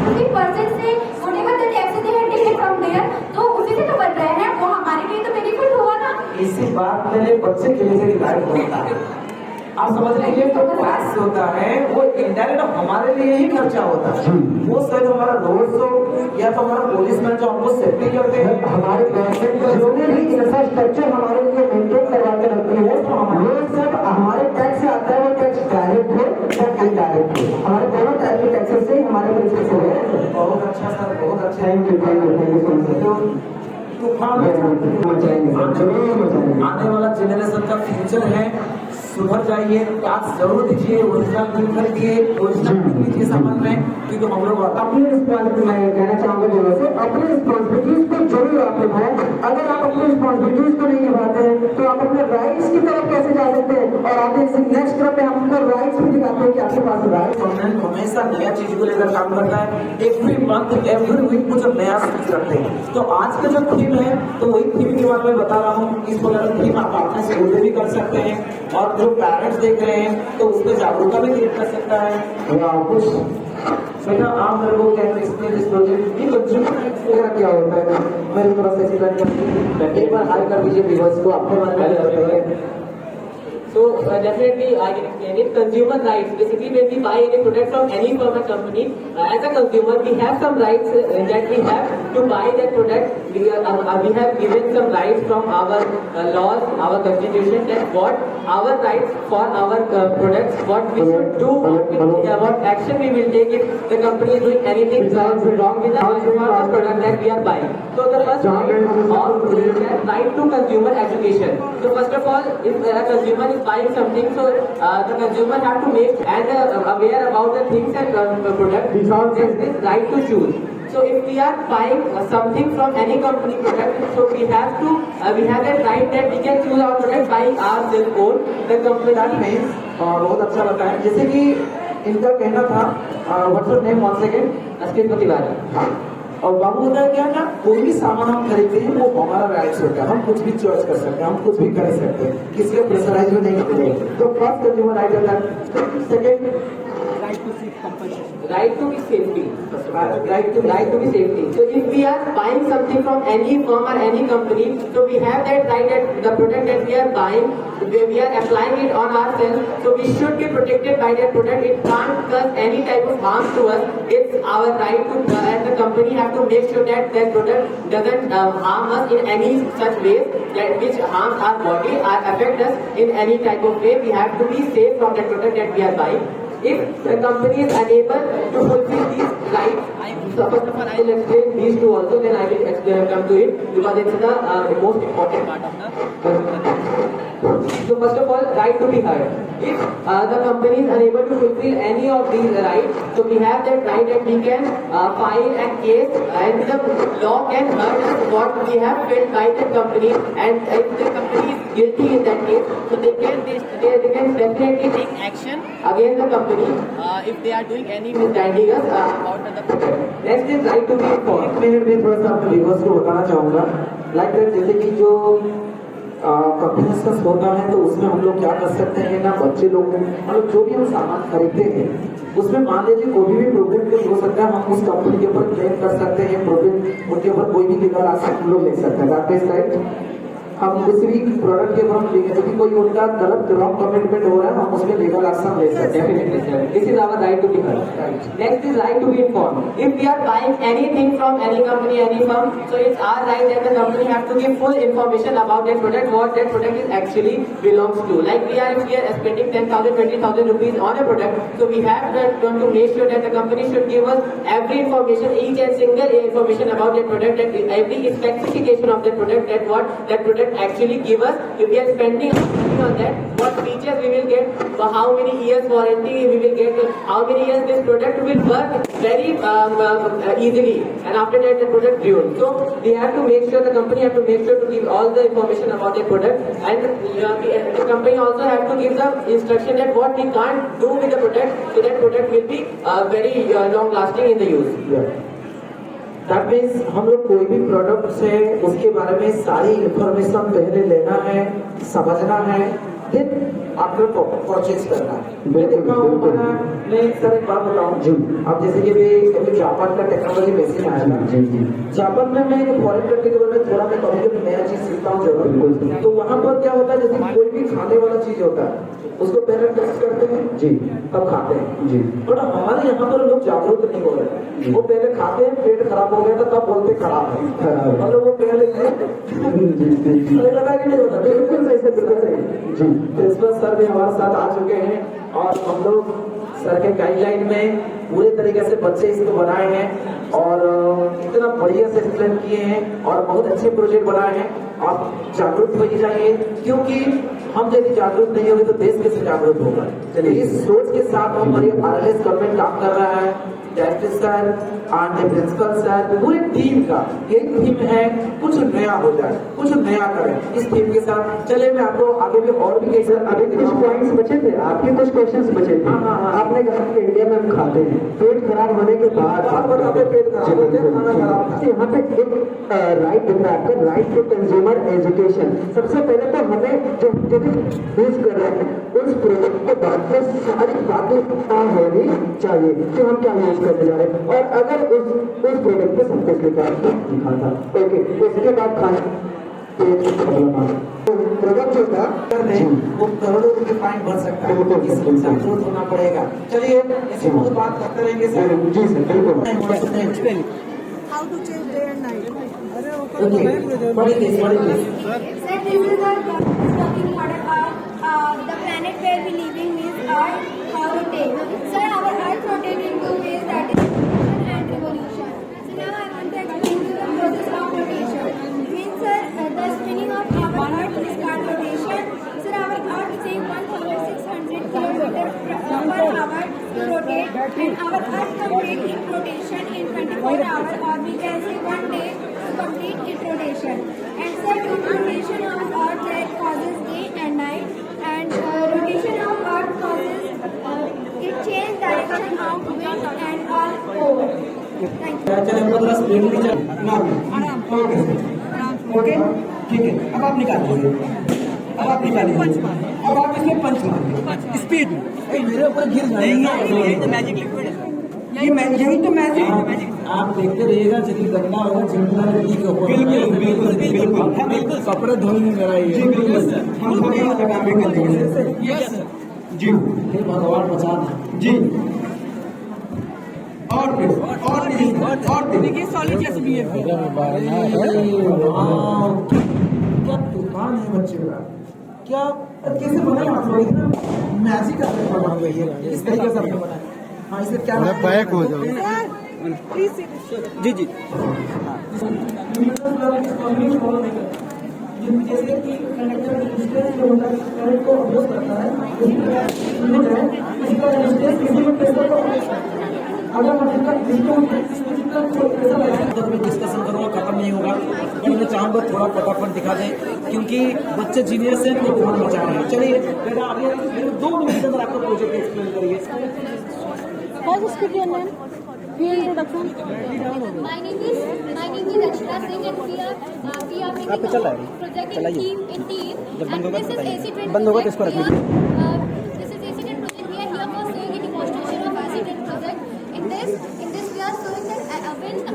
उसी पर्सन से whatever the tax they have taken from there, तो उसी से तो बन रहे हैं, वो हमारे लिए तो बेनिफिट हुआ ना। इसी बात मैंने बच्चे के लिए डिवाइड होता है, आप समझ लीजिए जो टैक्स होता है वो इनडायरेक्ट हमारे लिए ही खर्चा होता है, वो शायद हमारा रोड शो या तो हमारा पुलिसमैन जो हमको सेफ्टी करते हैं, हमारे गवर्नमेंट का जो भी इंफ्रास्ट्रक्चर हमारे लिए मेंटेन करवा के रखती है वो सब हमारे टैक्स से आता है, वो टैक्स डायरेक्ट हो या इनडायरेक्ट हो, हमारे दोनों टाइप के टैक्सेस से हमारे प्रिंसिपल हो गए। बहुत अच्छा सर, बहुत अच्छा, थैंक यू सो मच। आने वाला जनरेशन का फ्यूचर है, सुधर जाइए, टैक्स जरूर दीजिए, ओरिजिनल बिल खरीदिए, ओरिजिनल बिल लीजिए सामान में, क्योंकि हम लोग अपनी रिस्पॉन्सिबिलिटी मैं कहना चाहूंगा लोगों से, अपनी रिस्पॉन्सिबिलिटीज को जरूर आप निभाएं। अगर आप अपनी रिस्पॉन्सिबिलिटीज को नहीं निभाते हैं तो आप अपने राइट्स की तरफ कैसे जा सकते हैं? और आगे इस नेक्स्ट स्टेप पे हम अपने राइट्स भी दिखाते हैं कि आपके पास राइट्स। गवर्नमेंट हमेशा नया चीज को लेकर काम करता है, एवरी मंथ एवरी वीक कुछ नया चीज रखते हैं। तो आज का जो थीम है तो वही थीम के बारे में बता रहा हूँ। इस वजह थीम आप अपने स्कूल में भी कर सकते हैं, और जो पेरेंट्स देख रहे हैं तो उसमें जागरूकता भी क्रिएट कर सकता है। कुछ बेटा आप मेरे को क्या एक्सप्लेन दिस प्रोजेक्ट, ये कंज्यूमर क्या होता है, मेरे थोड़ा सा एक्सप्लेन कर एक बार हाई कर दीजिए व्यूअर्स को, अपने बारे में बताइए। So definitely I can explain it. Consumer rights. Basically, when we buy any product from any firm or company, as a consumer, we have some rights that we have to buy that product. We have given some rights from our laws, our constitution, that what our rights for our products, what we should do, what action we will take if the company is doing anything wrong with the product that we are buying. So the first right to consumer education. So first of all, if a consumer is buying something, so the consumer have to make and aware about the things and product. There's this right to choose. So if we are buying something from any company product, so we have a right that we can choose our product by ourselves own. The company में बहुत अच्छा बताया, जैसे कि इनका कहना था, व्हाट्स योर नेम, 1 सेकंड, अस्किन तिवारी। और बाबू होता है क्या ना, कोई भी सामान हम खरीदते हैं वो हमारा राइट्स होता है, हम कुछ भी चॉइस कर सकते हैं, हम कुछ भी कर सकते हैं, किसी का प्रेशराइज भी नहीं करते हैं। तो फर्स्ट कंज्यूमर राइट होता है। Second, right to be safety. Right to be safety. So if we are buying something from any firm or any company, so we have that right that the product that we are buying, we are applying it on ourselves. So we should be protected by that product. It can't cause any type of harm to us. It's our right to, and the company have to make sure that that product doesn't harm us in any such ways that which harms our body or affect us in any type of way. We have to be safe from that product that we are buying. If the company is unable to fulfill these rights, so first of all I will explain these two also, then I will come to it, because it's the most important part of the. So first of all, right to be heard. If the company is unable to fulfill any of these rights, so we have that right that we can file a case, and the law can hurt us what we have felt by the company, and if the company is guilty in that case, so they can definitely take action against the company if they are doing any mishandling us about the product. Next is right to be informed. एक मिनट में थोड़ा सा अपने व्यूअर्स को बताना चाहूँगा, लाइक जैसे कि जो कंपनीज का होता है तो उसमें हम लोग क्या कर सकते हैं ना, बच्चे लोग मतलब जो भी हम सामान खरीदते हैं उसमें मान लीजिए कोई भी प्रॉब्लम कुछ हो सकता है, हम उस कंपनी के ऊपर क्लेम कर सकते हैं, प्रॉब्लम उनके ऊपर कोई भी लीगल एक्शन हम लोग ले सकते हैं। That is right. हम किसी भी प्रोडक्ट के ऊपर हम यदि कोई उनका गलत रॉन्ग कमिटमेंट हो रहा है हम उसमें लीगल एक्शन ले सकते हैं। This is our right to be heard. Next is right to be informed. If we are buying anything from any company, any firm, so it's our right that the company have to give full information about that product, what that product is actually belongs to. Like we are spending 10,000, 20,000 rupees on a product, so we have to make sure that the company should give us every information, each and single information about that product, that every specification of that product, that what that product actually give us. If we are spending on that, what features we will get, how many years warranty we will get, how many years this product will work very easily, and after that the product ruined. So we have to make sure, the company have to make sure to give all the information about the product, and the company also have to give the instruction that what we can't do with the product, so that product will be very long lasting in the use. That means हम लोग कोई भी प्रोडक्ट से उसके बारे में सारी इंफॉर्मेशन पहले लेना है, समझना है, फिर आपको परचेज करना है। मैं देखा हूँ, मैं सर एक बात बताऊँ जी, अब जैसे कि अभी जापान का टेक्नोलॉजी मशीन आया था जी, जापान में मैं एक फॉरेन कंट्री के बारे में थोड़ा मैं कभी कभी नया चीज सीखता हूँ जरूर। तो वहाँ पर क्या होता है, जैसे कोई भी खाने वाला चीज होता है उसको पहले टेस्ट करते हैं जी, तब खाते हैं जी। और हमारे यहाँ पर लोग जागरूक नहीं हो रहे, वो पहले खाते हैं, पेट खराब हो गया था तब बोलते खराब है, मतलब वो पहले लगा कि नहीं होता। बिल्कुल सही से, बिल्कुल सही जी। प्रिंसिपल सर भी हमारे साथ आ चुके हैं और हम लोग सर के गाइडलाइन में पूरे तरीके से बच्चे इसको बनाए हैं और इतना बढ़िया से एक्सप्लेन किए हैं और बहुत अच्छे प्रोजेक्ट बनाए हैं। आप जागरूक हो जाइए, क्योंकि हम यदि जागरूक नहीं होंगे तो देश कैसे जागरूक होगा। चलिए इस सोच के साथ हमारी RLS गवर्नमेंट काम कर रहा है, डायरेक्टर सर और प्रिंसिपल सर पूरी टीम का यही थीम है, कुछ नया हो जाए, कुछ नया करें। इस थीम के साथ चलिए मैं आपको आगे भी और भी कई अभी कुछ पॉइंट्स बचे थे, आपके कुछ क्वेश्चंस बचे थे। आपने कहा कि इंडिया में हम खाते हैं, पेट खराब होने के बाद पेट खराब होते हैं, खाना खराब। यहाँ पे एक राइट दिख रहा है आपका, राइट टू कंज्यूमर एजुकेशन। सबसे पहले तो हमें जो यूज कर रहे हैं उस प्रोडक्ट के बाद में सारी बातें पता होनी चाहिए कि हम क्या यूज करने जा रहे हैं, और अगर उस प्रोडक्ट पे सब कुछ लिखा था, ओके, उसके बाद खाना प्रोडक्ट जो था वो करोड़ों रुपए फाइन भर सकता है, इसको संशोधित होना पड़ेगा। चलिए इसी बहुत बात करते रहेंगे सर। जी सर, बिल्कुल। How to change day and night? Sir, this is talking about the planet where we living means Earth, how rotate. Sir, our Earth rotates in two ways, that is rotation and revolution. So now I want to explain you the process of rotation. Means sir, the spinning of our Earth is called rotation. Sir, our Earth takes 1,600 kilometers per hour to rotate, and our Earth completes its rotation in 24 hours, or we can say 1 day to complete its rotation. And sir, its rotation of Earth that causes day and night, and rotation of Earth causes it change direction of wind and all over. Thank you. Okay ठीक है, अब आप निकालिए, अब आप इसमें पंच मारिए स्पीड में। मेरे ऊपर गिर जाएगा, यही तो मैजिक लिक्विड है, यही तो मैजिक। आप देखते रहिएगा, जितनी गंदा होगा चिमटा के ऊपर। बिल्कुल बिल्कुल बिल्कुल बिल्कुल, कपड़े धोएंगे मेरा ये। हम धोने वाला काम भी करेंगे। यस जी, हे भगवान बचा दे जी। और देखिए सॉलिड जैसे भी है, क्या तूफान है बच्चे का, क्या कैसे बनाया आप लोग, इतना मैजिक बना हुआ है, इस तरीके से आपने बनाया। हाँ, इससे क्या पैक हो जाओ जी जी। जैसे कि कंडक्टर रेजिस्टेंस जो होता है करंट को अपोज करता है, इसका रेजिस्टेंस किसी भी प्रेशर को अगर मैं डिस्कशन करूँगा खत्म नहीं होगा, बट मैं चाहूँगा थोड़ा फटाफट दिखा दें, क्योंकि बच्चे जीनियस हैं तो बहुत मचा रहे हैं। चलिए बेटा आगे 2 मिनट के अंदर आपका प्रोजेक्ट एक्सप्लेन करिए। Introduction. My name is Rachita Singh, and we are making a project in team. And this is AC-10 project. This is AC-10 project. We are here for showing a demonstration of AC-10 project. In this we are showing that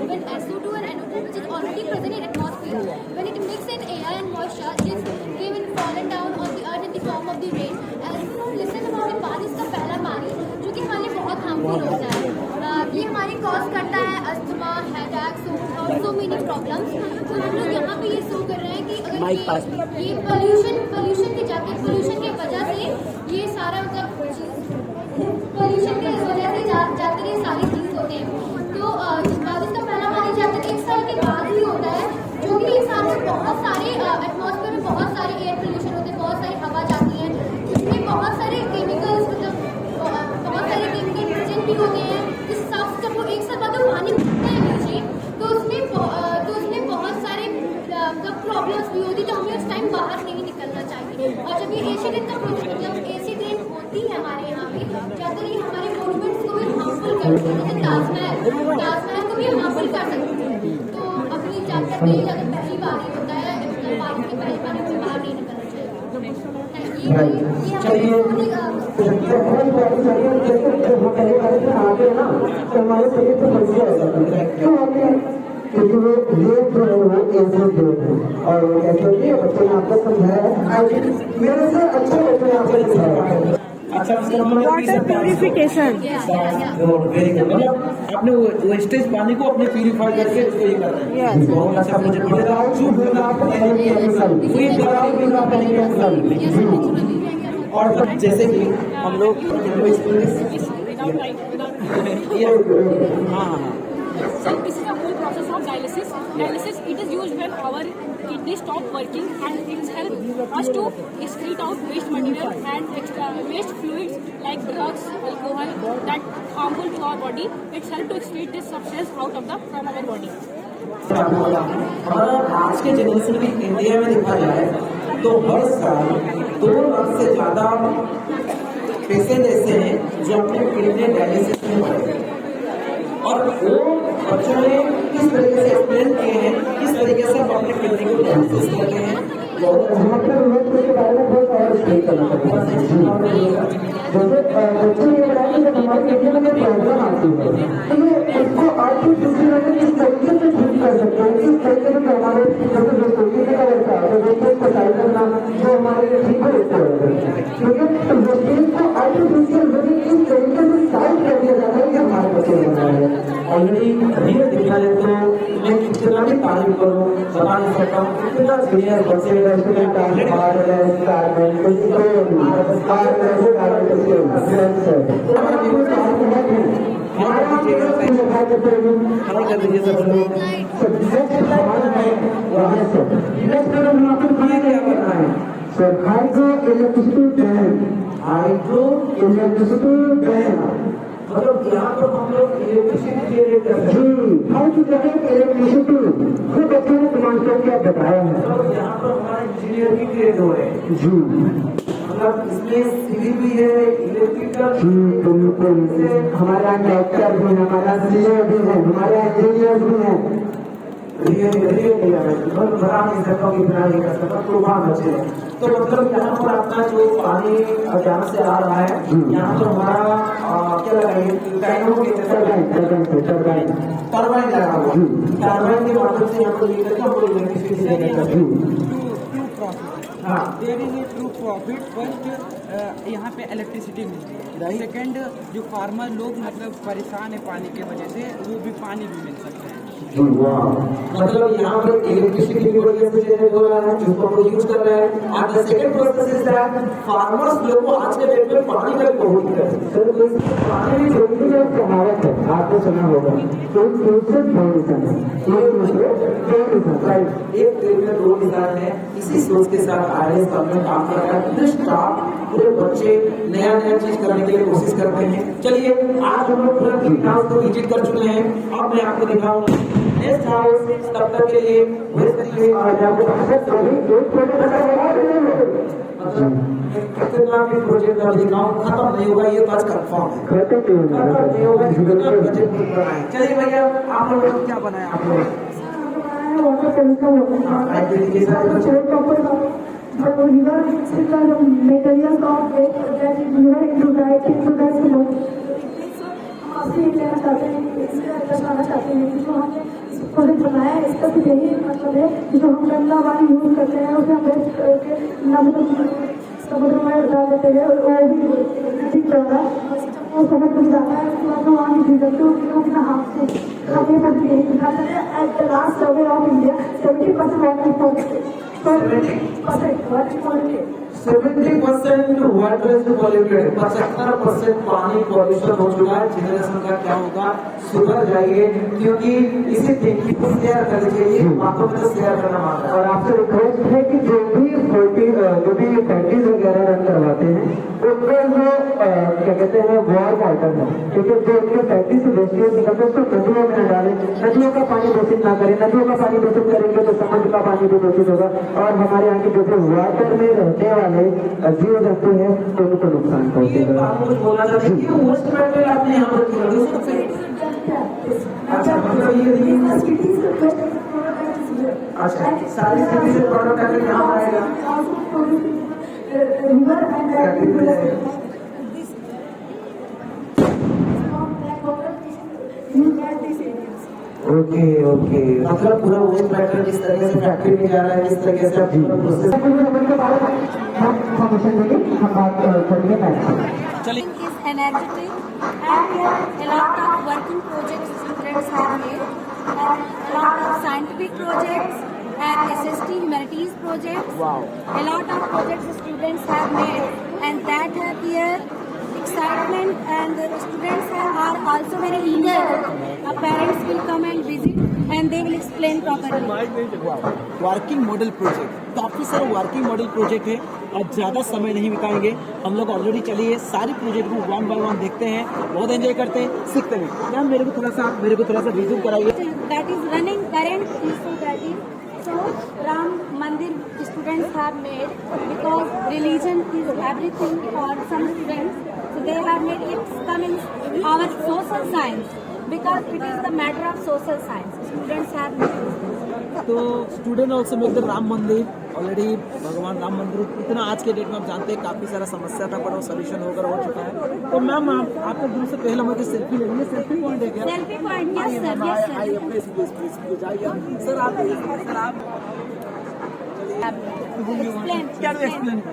when SO2 and NO2, which is already present in atmosphere, when it mixes in air and moisture, this came in fallen down on the earth in the form of the rain. As you know, listen about it, बारिश का पहला पानी जो कि हमारे लिए बहुत हार्मफुल होता है, ये हमारे कॉज करता है अस्थमा, हेडेक और सो मेनी प्रॉब्लम्स। तो हम लोग यहाँ पे ये शो कर रहे हैं कि अगर ये पोल्यूशन के वजह से ये सारा मतलब पोल्यूशन के वजह से जाकर ये सारी चीज होते हैं। तो बारिश का पहला पानी जाकर 1 साल के बाद ही होता है, जो कि इंसान में बहुत सारे एटमॉस्फेयर में बहुत सारे एयर पोल्यूशन होते हैं, बहुत सारी हवा जाती है, इसमें बहुत सारे केमिकल्स मतलब बहुत सारे केमिकल प्रेजेंट भी होते हैं। जिस हिसाब से जब वो 1 साल बाद पानी मिलता है नीचे, तो उसमें बहुत सारे मतलब प्रॉब्लम्स भी होती है, तो हमें उस टाइम बाहर नहीं निकलना चाहिए। और जब ये AC-10 का प्रोजेक्ट मतलब AC-10 होती है हमारे यहाँ पे, ज़्यादातर ये हमारे मोन्यूमेंट्स को भी हार्मफुल करती है, जैसे ताजमहल को भी हार्मफुल कर सकती है। तो अपनी जानकर नहीं अगर पहली बार ही होता है, बारिश के पहले पानी में बाहर नहीं निकलना चाहिए। हमारे शरीर से मर्जी आ जाती है, क्यों होती है? क्योंकि वो रेट जो है वो एसिड रेट है, और कैसे होती है बच्चे ने आपको समझाया है, मेरे से अच्छे बच्चे ने आपको समझाया। अच्छा, वाटर प्यूरिफिकेशन, आपने वो स्टेज पानी को अपने प्यूरिफाई करके उसको ये कर रहे हैं। बहुत अच्छा प्रोजेक्ट और जैसे कि हम लोग This is the whole process of dialysis. Dialysis, it is used when our kidney stop working, and it helps us to excrete out waste material and waste fluids like drugs, alcohol that harmful to our body. It helps to excrete this substance out of from our body. और आज के जनरेशन में इंडिया में देखा जाए तो हर साल 2 लाख से ज्यादा पेशेंट ऐसे हैं जो अपने किडनी डायलिसिस में पड़े, और वो बच्चों ने किस तरीके से एक्सप्लेन किए हैं, किस तरीके से हम अपने किडनी को डायलिसिस करते हैं, के बारे में बहुत और एक्सप्लेन करना पड़ेगा। जैसे बच्चों ने बताया कि जब हमारी किडनी में प्रॉब्लम आती है तो ये इसको आर्टिफिशियल किस तरीके से ठीक कर सकते हैं, किस तरीके से हमारे जैसे जो सोचने का रहता है जो एक्सरसाइज करना जो हमारे लिए ठीक होता है, ठीक है। तो मशीन को आर्टिफिशियल बनी किस तरीके से साइड कर दिया जाता है कि हमारे बच्चे बना है। ऑलरेडी रियल दिखा है तो मैं कितना भी तारीफ करूँ बता नहीं सकता हूँ, कितना सीनियर बच्चे स्टूडेंट मतलब यहाँ पर हम लोग इलेक्ट्रिसिटी क्रिएट करते हैं। हाउ टू जनरेट इलेक्ट्रिसिटी वो बच्चों ने डिमांस्ट्रेट किया बताया है। मतलब यहाँ पर हमारे इंजीनियर भी क्रिएट हो रहे हैं जी, मतलब इसमें सीधी भी है इलेक्ट्रिकल जी, बिल्कुल हमारा डॉक्टर भी है, हमारा सीनियर भी है, हमारे इंजीनियर भी है। बहुत बड़ा नहीं सकता इतना नहीं कर सकता तो वहाँ बचे। तो मतलब यहाँ पर अपना जो पानी जहाँ से आ रहा है यहाँ तो हमारा क्या लगाएंगे टरबाइन लगा हुआ, टरबाइन के माध्यम से यहाँ पर लेकर के हम लोग इलेक्ट्रिसिटी देंगे। हाँ, there is a true profit. First यहाँ पे इलेक्ट्रिसिटी मिलती है, सेकंड जो फार्मर लोग मतलब परेशान है पानी की वजह से वो भी पानी भी मिल सकता है। मतलब यहाँ पर इलेक्ट्रिसिटी की वजह से जनरेट हो रहा है जिसको हम लोग यूज कर रहे हैं। And the second process is that farmers लोग को आज के डेट में पानी का बहुत दिक्कत है। सर पानी की छोटी जो कहावत है आपने सुना होगा, तो दूसरे दो निशान है, एक पेड़ में 2 निशान है। इसी सोच के साथ आगे सबने काम कर रहा है। स्टाफ पूरे बच्चे नया नया चीज करने के लिए कोशिश करते हैं। चलिए आज हम लोग पूरा ग्रीन हाउस को विजिट कर चुके हैं, अब मैं आपको दिखाऊंगा नेक्स्ट हाउस। तब तक के लिए वेट करिए। आज आपको कितना भी प्रोजेक्ट का दिखाऊं खत्म नहीं होगा, ये बात कंफर्म है, खत्म नहीं होगा। चलिए भैया आप लोग क्या बनाया आप लोग? materials of waste that is given into that flow. आपसे ये कहना चाहते हैं, इससे बताना चाहते हैं कि जो हमने प्रोजेक्ट बनाया है इसका सिर्फ यही मतलब है कि जो हम गंदा पानी यूज करते हैं उसे हम वेस्ट करके समुद्र में डाल देते हैं और वो भी ठीक रहेगा। वो समुद्र में जाता है उसके बाद वहाँ की चीजें तो अपना हाथ से खाने पर भी यही दिखाते हैं। At the last survey of India 70% water polluted, 70% water is polluted, 75% पानी पॉल्यूशन हो चुका है। जनरेशन का क्या होगा, सुधर जाइए, क्योंकि इसी थिंकिंग को शेयर करनी चाहिए, बातों में तो शेयर करना मांगा है। और आपसे रिक्वेस्ट है कि जो भी फैक्ट्रीज वगैरह रन करवाते हैं उनका जो क्या कहते हैं वार वाटर है, क्योंकि जो उनके फैक्ट्री से वेस्टेज निकलते हैं उसको नदियों में न डालें, नदियों का पानी दूषित ना करें। नदियों का पानी दूषित करेंगे तो समुद्र का पानी भी दूषित होगा और हमारे यहाँ के जो वाटर में रहने वाले जीव जंतु हैं तो उनको नुकसान पहुंचेगा। आपने यहाँ पर अच्छा मतलब ये अच्छा सारी सिटी से प्रोडक्ट आकर यहाँ आएगा। ओके ओके, मतलब पूरा वेस्ट मैटर जिस तरीके से फैक्ट्री में जा रहा है जिस तरीके से पूरा process is energetic and a lot of working projects students have made, and a lot of scientific projects and SST humanities projects. Wow. A lot of projects students have made, and that have their excitement, and the students are also very eager. Parents will come and visit, and and they will explain properly. Working model project, काफी सारे वर्किंग मॉडल प्रोजेक्ट है। आज ज्यादा समय नहीं बिताएंगे, हम लोग ऑलरेडी चलिए सारी प्रोजेक्ट को वन बाय वन देखते हैं, बहुत एंजॉय करते हैं, सीखते हैं। मैम मेरे को थोड़ा सा रिव्यू कराइए। That is running currently, so that is so Ram Mandir students have made, because religion is everything for some students, so they have made it come in our social science, because it is the matter of social science. Students have made it. तो student also make the Ram मंदिर। ऑलरेडी भगवान राम मंदिर इतना आज के डेट में आप जानते हैं काफी सारा समस्या था, पर वो सोल्यूशन होकर हो चुका है। तो मैम आपको दूर से पहले मुझे सेल्फी लेंगे, सेल्फी पॉइंट है क्या? Selfie point, yes sir, yes sir. आइए प्लीज आइए सर, आप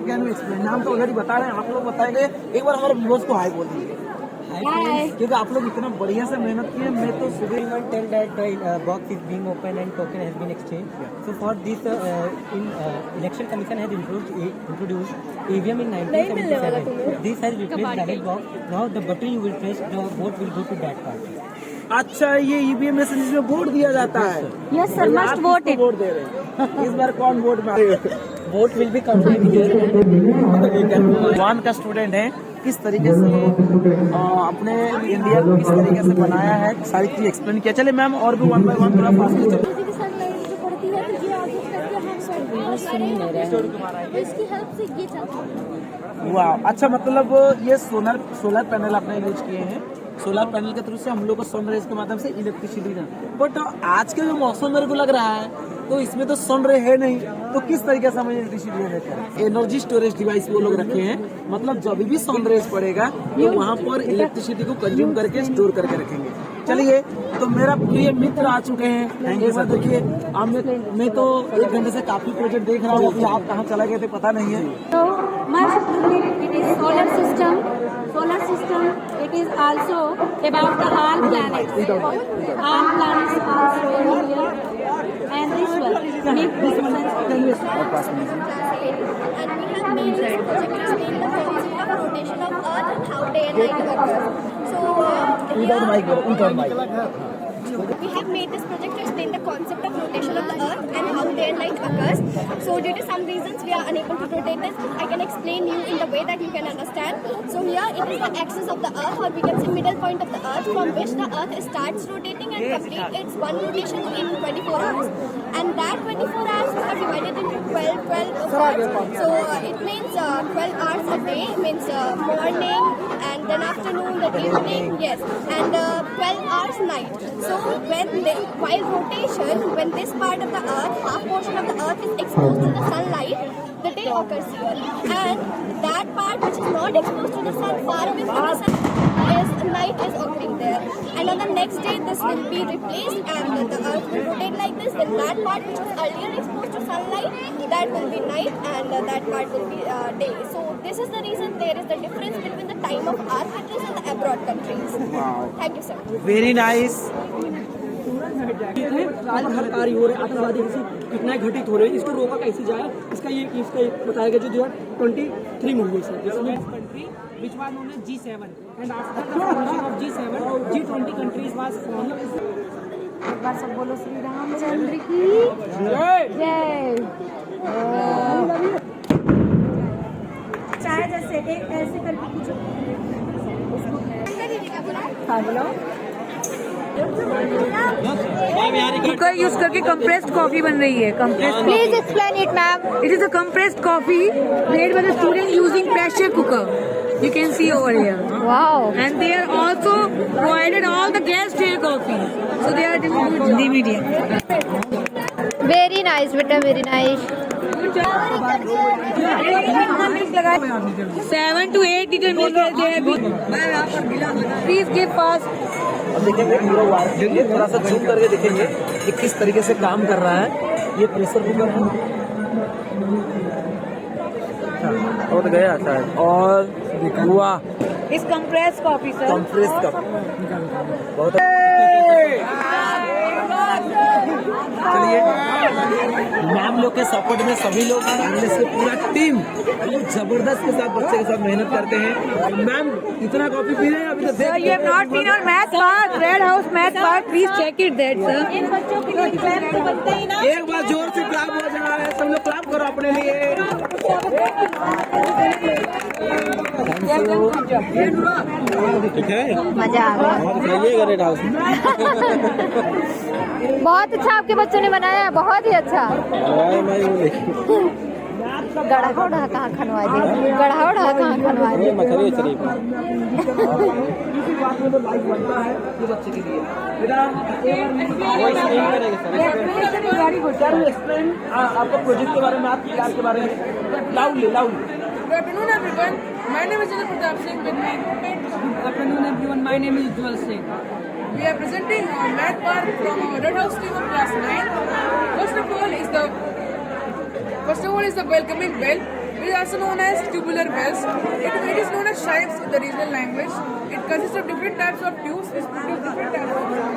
कैन यू एक्सप्लेन? नाम तो ऑलरेडी बता रहे हैं, आप लोग बताएंगे, एक बार हमारे व्यूअर्स को हाई बोल दीजिए। क्योंकि आप लोग इतना बढ़िया से मेहनत किए। मैं तो सुबह tell that the box is being opened and token has been exchanged. So for this, election commission has introduced EVM in 1977. This has replaced ballot box. Now the button you will press, the vote will go to that party. अच्छा, ये ईवीएम में जिसमें वोट दिया जाता है। Yes sir, must vote it. Vote दे रहे हैं इस बार कौन वोट मारेगा? Vote will be counted here. One का स्टूडेंट है, किस तरीके से अपने इंडिया को किस तरीके से बनाया है, सारी चीज एक्सप्लेन किया। चले मैम और भी वन बाय वन थोड़ा फास्ट चले। इसकी हेल्प से ये चलता है। वाह, अच्छा, मतलब ये सोलर पैनल आपने यूज किए हैं। सोलर पैनल के थ्रू से हम लोग को सन रेज के माध्यम से इलेक्ट्रिसिटी देना। बट आज के जो मौसम मेरे को लग रहा है तो इसमें तो सन रे है नहीं, तो किस तरीके से हमें इलेक्ट्रिसिटी देते हैं? एनर्जी स्टोरेज डिवाइस वो लोग रखे हैं, मतलब जब भी सन रेज पड़ेगा तो वहाँ पर इलेक्ट्रिसिटी को कंज्यूम करके स्टोर करके रखेंगे। चलिए, तो मेरा प्रिय मित्र आ चुके हैं। Thank you sir. देखिए, मैं तो 1 घंटे से काफी प्रोजेक्ट देख रहा हूँ, अभी आप कहाँ चला गए थे पता नहीं है। So must it is solar system. Solar system. It is also about the all planets. All planets also here. And this one. And we have made this project to explain the concept of rotation of Earth and how day and night occurs. So we have made this project to explain the concept of rotation of the Earth and how day and night occurs. So due to some reasons we are unable to rotate this. I can explain you in the way that you can understand. So here it is the axis of the Earth, or we can say middle point of the Earth, from which the Earth starts rotating and complete its one rotation in 24 hours. And that 24 hours we have divided into 12 parts. So it means 12 hours a day, means morning and then afternoon, then evening, yes, and 12 hours night. So while rotation, when this part of the Earth, half portion of the Earth is exposed to the sunlight, the day occurs here, and that part which is not exposed to the sun, far away from the sun, night is occurring there. And on the next day this will be replaced and the Earth will rotate like this. Then that part which was earlier exposed to sunlight, that will be night, and that part will be day. So this is the reason there is the difference between the time of our countries and the abroad countries. Wow. Thank you sir. Very nice. आतंकवादी हो रहे, आतंकवादी कितना घटित हो रहे हैं, इसको रोका कैसे जाए, इसका बताया गया जो 23 मूवीज है, जिसमें country which was known as G7, and after the formation of G7, G20 countries was formed. एक बार सब बोलो श्री रामचंद्र की जय। चाहे जैसे एक ऐसे करके कुछ हाँ बोलो। कुकर यूज करके कंप्रेस्ड कॉफी बन रही है। Please explain it, ma'am. It is a compressed coffee made by the student using pressure cooker. You can see over here. Wow. And they are also provided all the gas tier coffee. So they are distributed in the medium. Very nice, beta, very nice. 7 to 8 liter milk there. Please give fast. अब देखेंगे पूरा वायर देंगे, थोड़ा सा जूम करके देखेंगे कि किस तरीके से काम कर रहा है। ये प्रेशर कुकर है, और गया शायद, और हुआ इस compress coffee sir, compress cup बहुत। चलिए मैम लोग के सपोर्ट में सभी लोग एनालिस्ट की पूरा टीम बहुत जबरदस्त के साथ बच्चे के साथ मेहनत करते हैं। मैम इतना कॉफी पी रहे हैं अभी तो Sir, you have not been on Math Park, Red House Math Park. Please check it there, sir. इन बच्चों के लिए क्लैप तो बनते ही ना। एक बार जोर से क्लैप हो जा रहा है, सब लोग क्लैप करो अपने लिए। ठीक है, मजा आ गया। दिखाइएगा रेड हाउस में। बहुत अच्छा आपके बच्चों ने बनाया है, बहुत ही अच्छा। गढ़ा उड़ा कहाँ खनवा दी, गढ़ा उड़ा कहाँ खनवा दी। किसी बात में तो लाइफ बनता है ये बच्चे के लिए। एक्सप्लेन आपका प्रोजेक्ट के बारे में, आपकी क्लास के बारे में loudly. Good afternoon, everyone. My name is Ajay Pratap Singh with my roommates. Good afternoon, everyone. My name is Ujjwal Singh. We are presenting our math part from our Red House team of class 9. First of all is the welcoming bell, which is also known as tubular bells. It is known as chimes in the regional language. It consists of different types of tubes which produce different types of sound.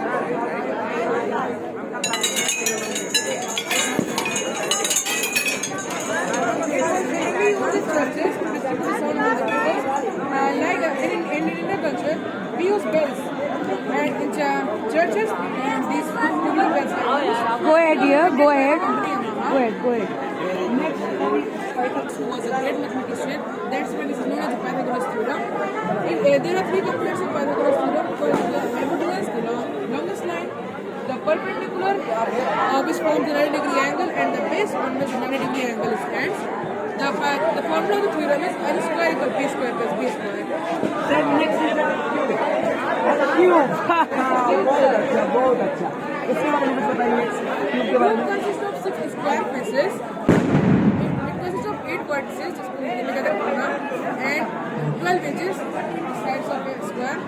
We use these structures to distribute the sound of the people. Like in Indian culture, we use bells. And in churches, these tubular bells are used. Go ahead, dear. Go ahead. Go ahead. Pythagoras, who was a great mathematician, that's when it is known as the Pythagoras theorem. There are three components of Pythagoras theorem. First, the hypotenuse, the longest line, the perpendicular, which forms the 90-degree angle, and the base on which 90-degree angle stands. The formula of the theorem is L square equal B square plus B square. बहुत अच्छा। इसके बारे में बताइए। Cube consists of 6 square faces. It consists of 8 vertices, just put it together, and 12 edges, sides of a square.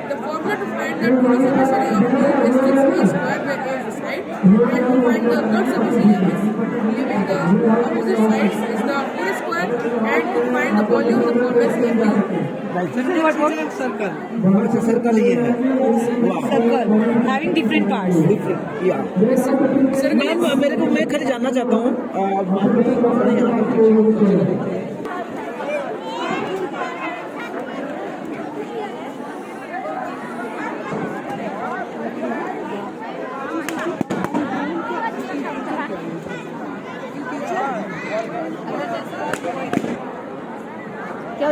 The formula to find the total surface area of cube is 6a square, where a is the side, and to find the third surface area is leaving the opposite sides is the 4 square, and to find the volume of the formula is a cube. Circle, circle ये है। Circle having different parts. Ma'am मेरे को मैं खाली जानना चाहता हूँ क्या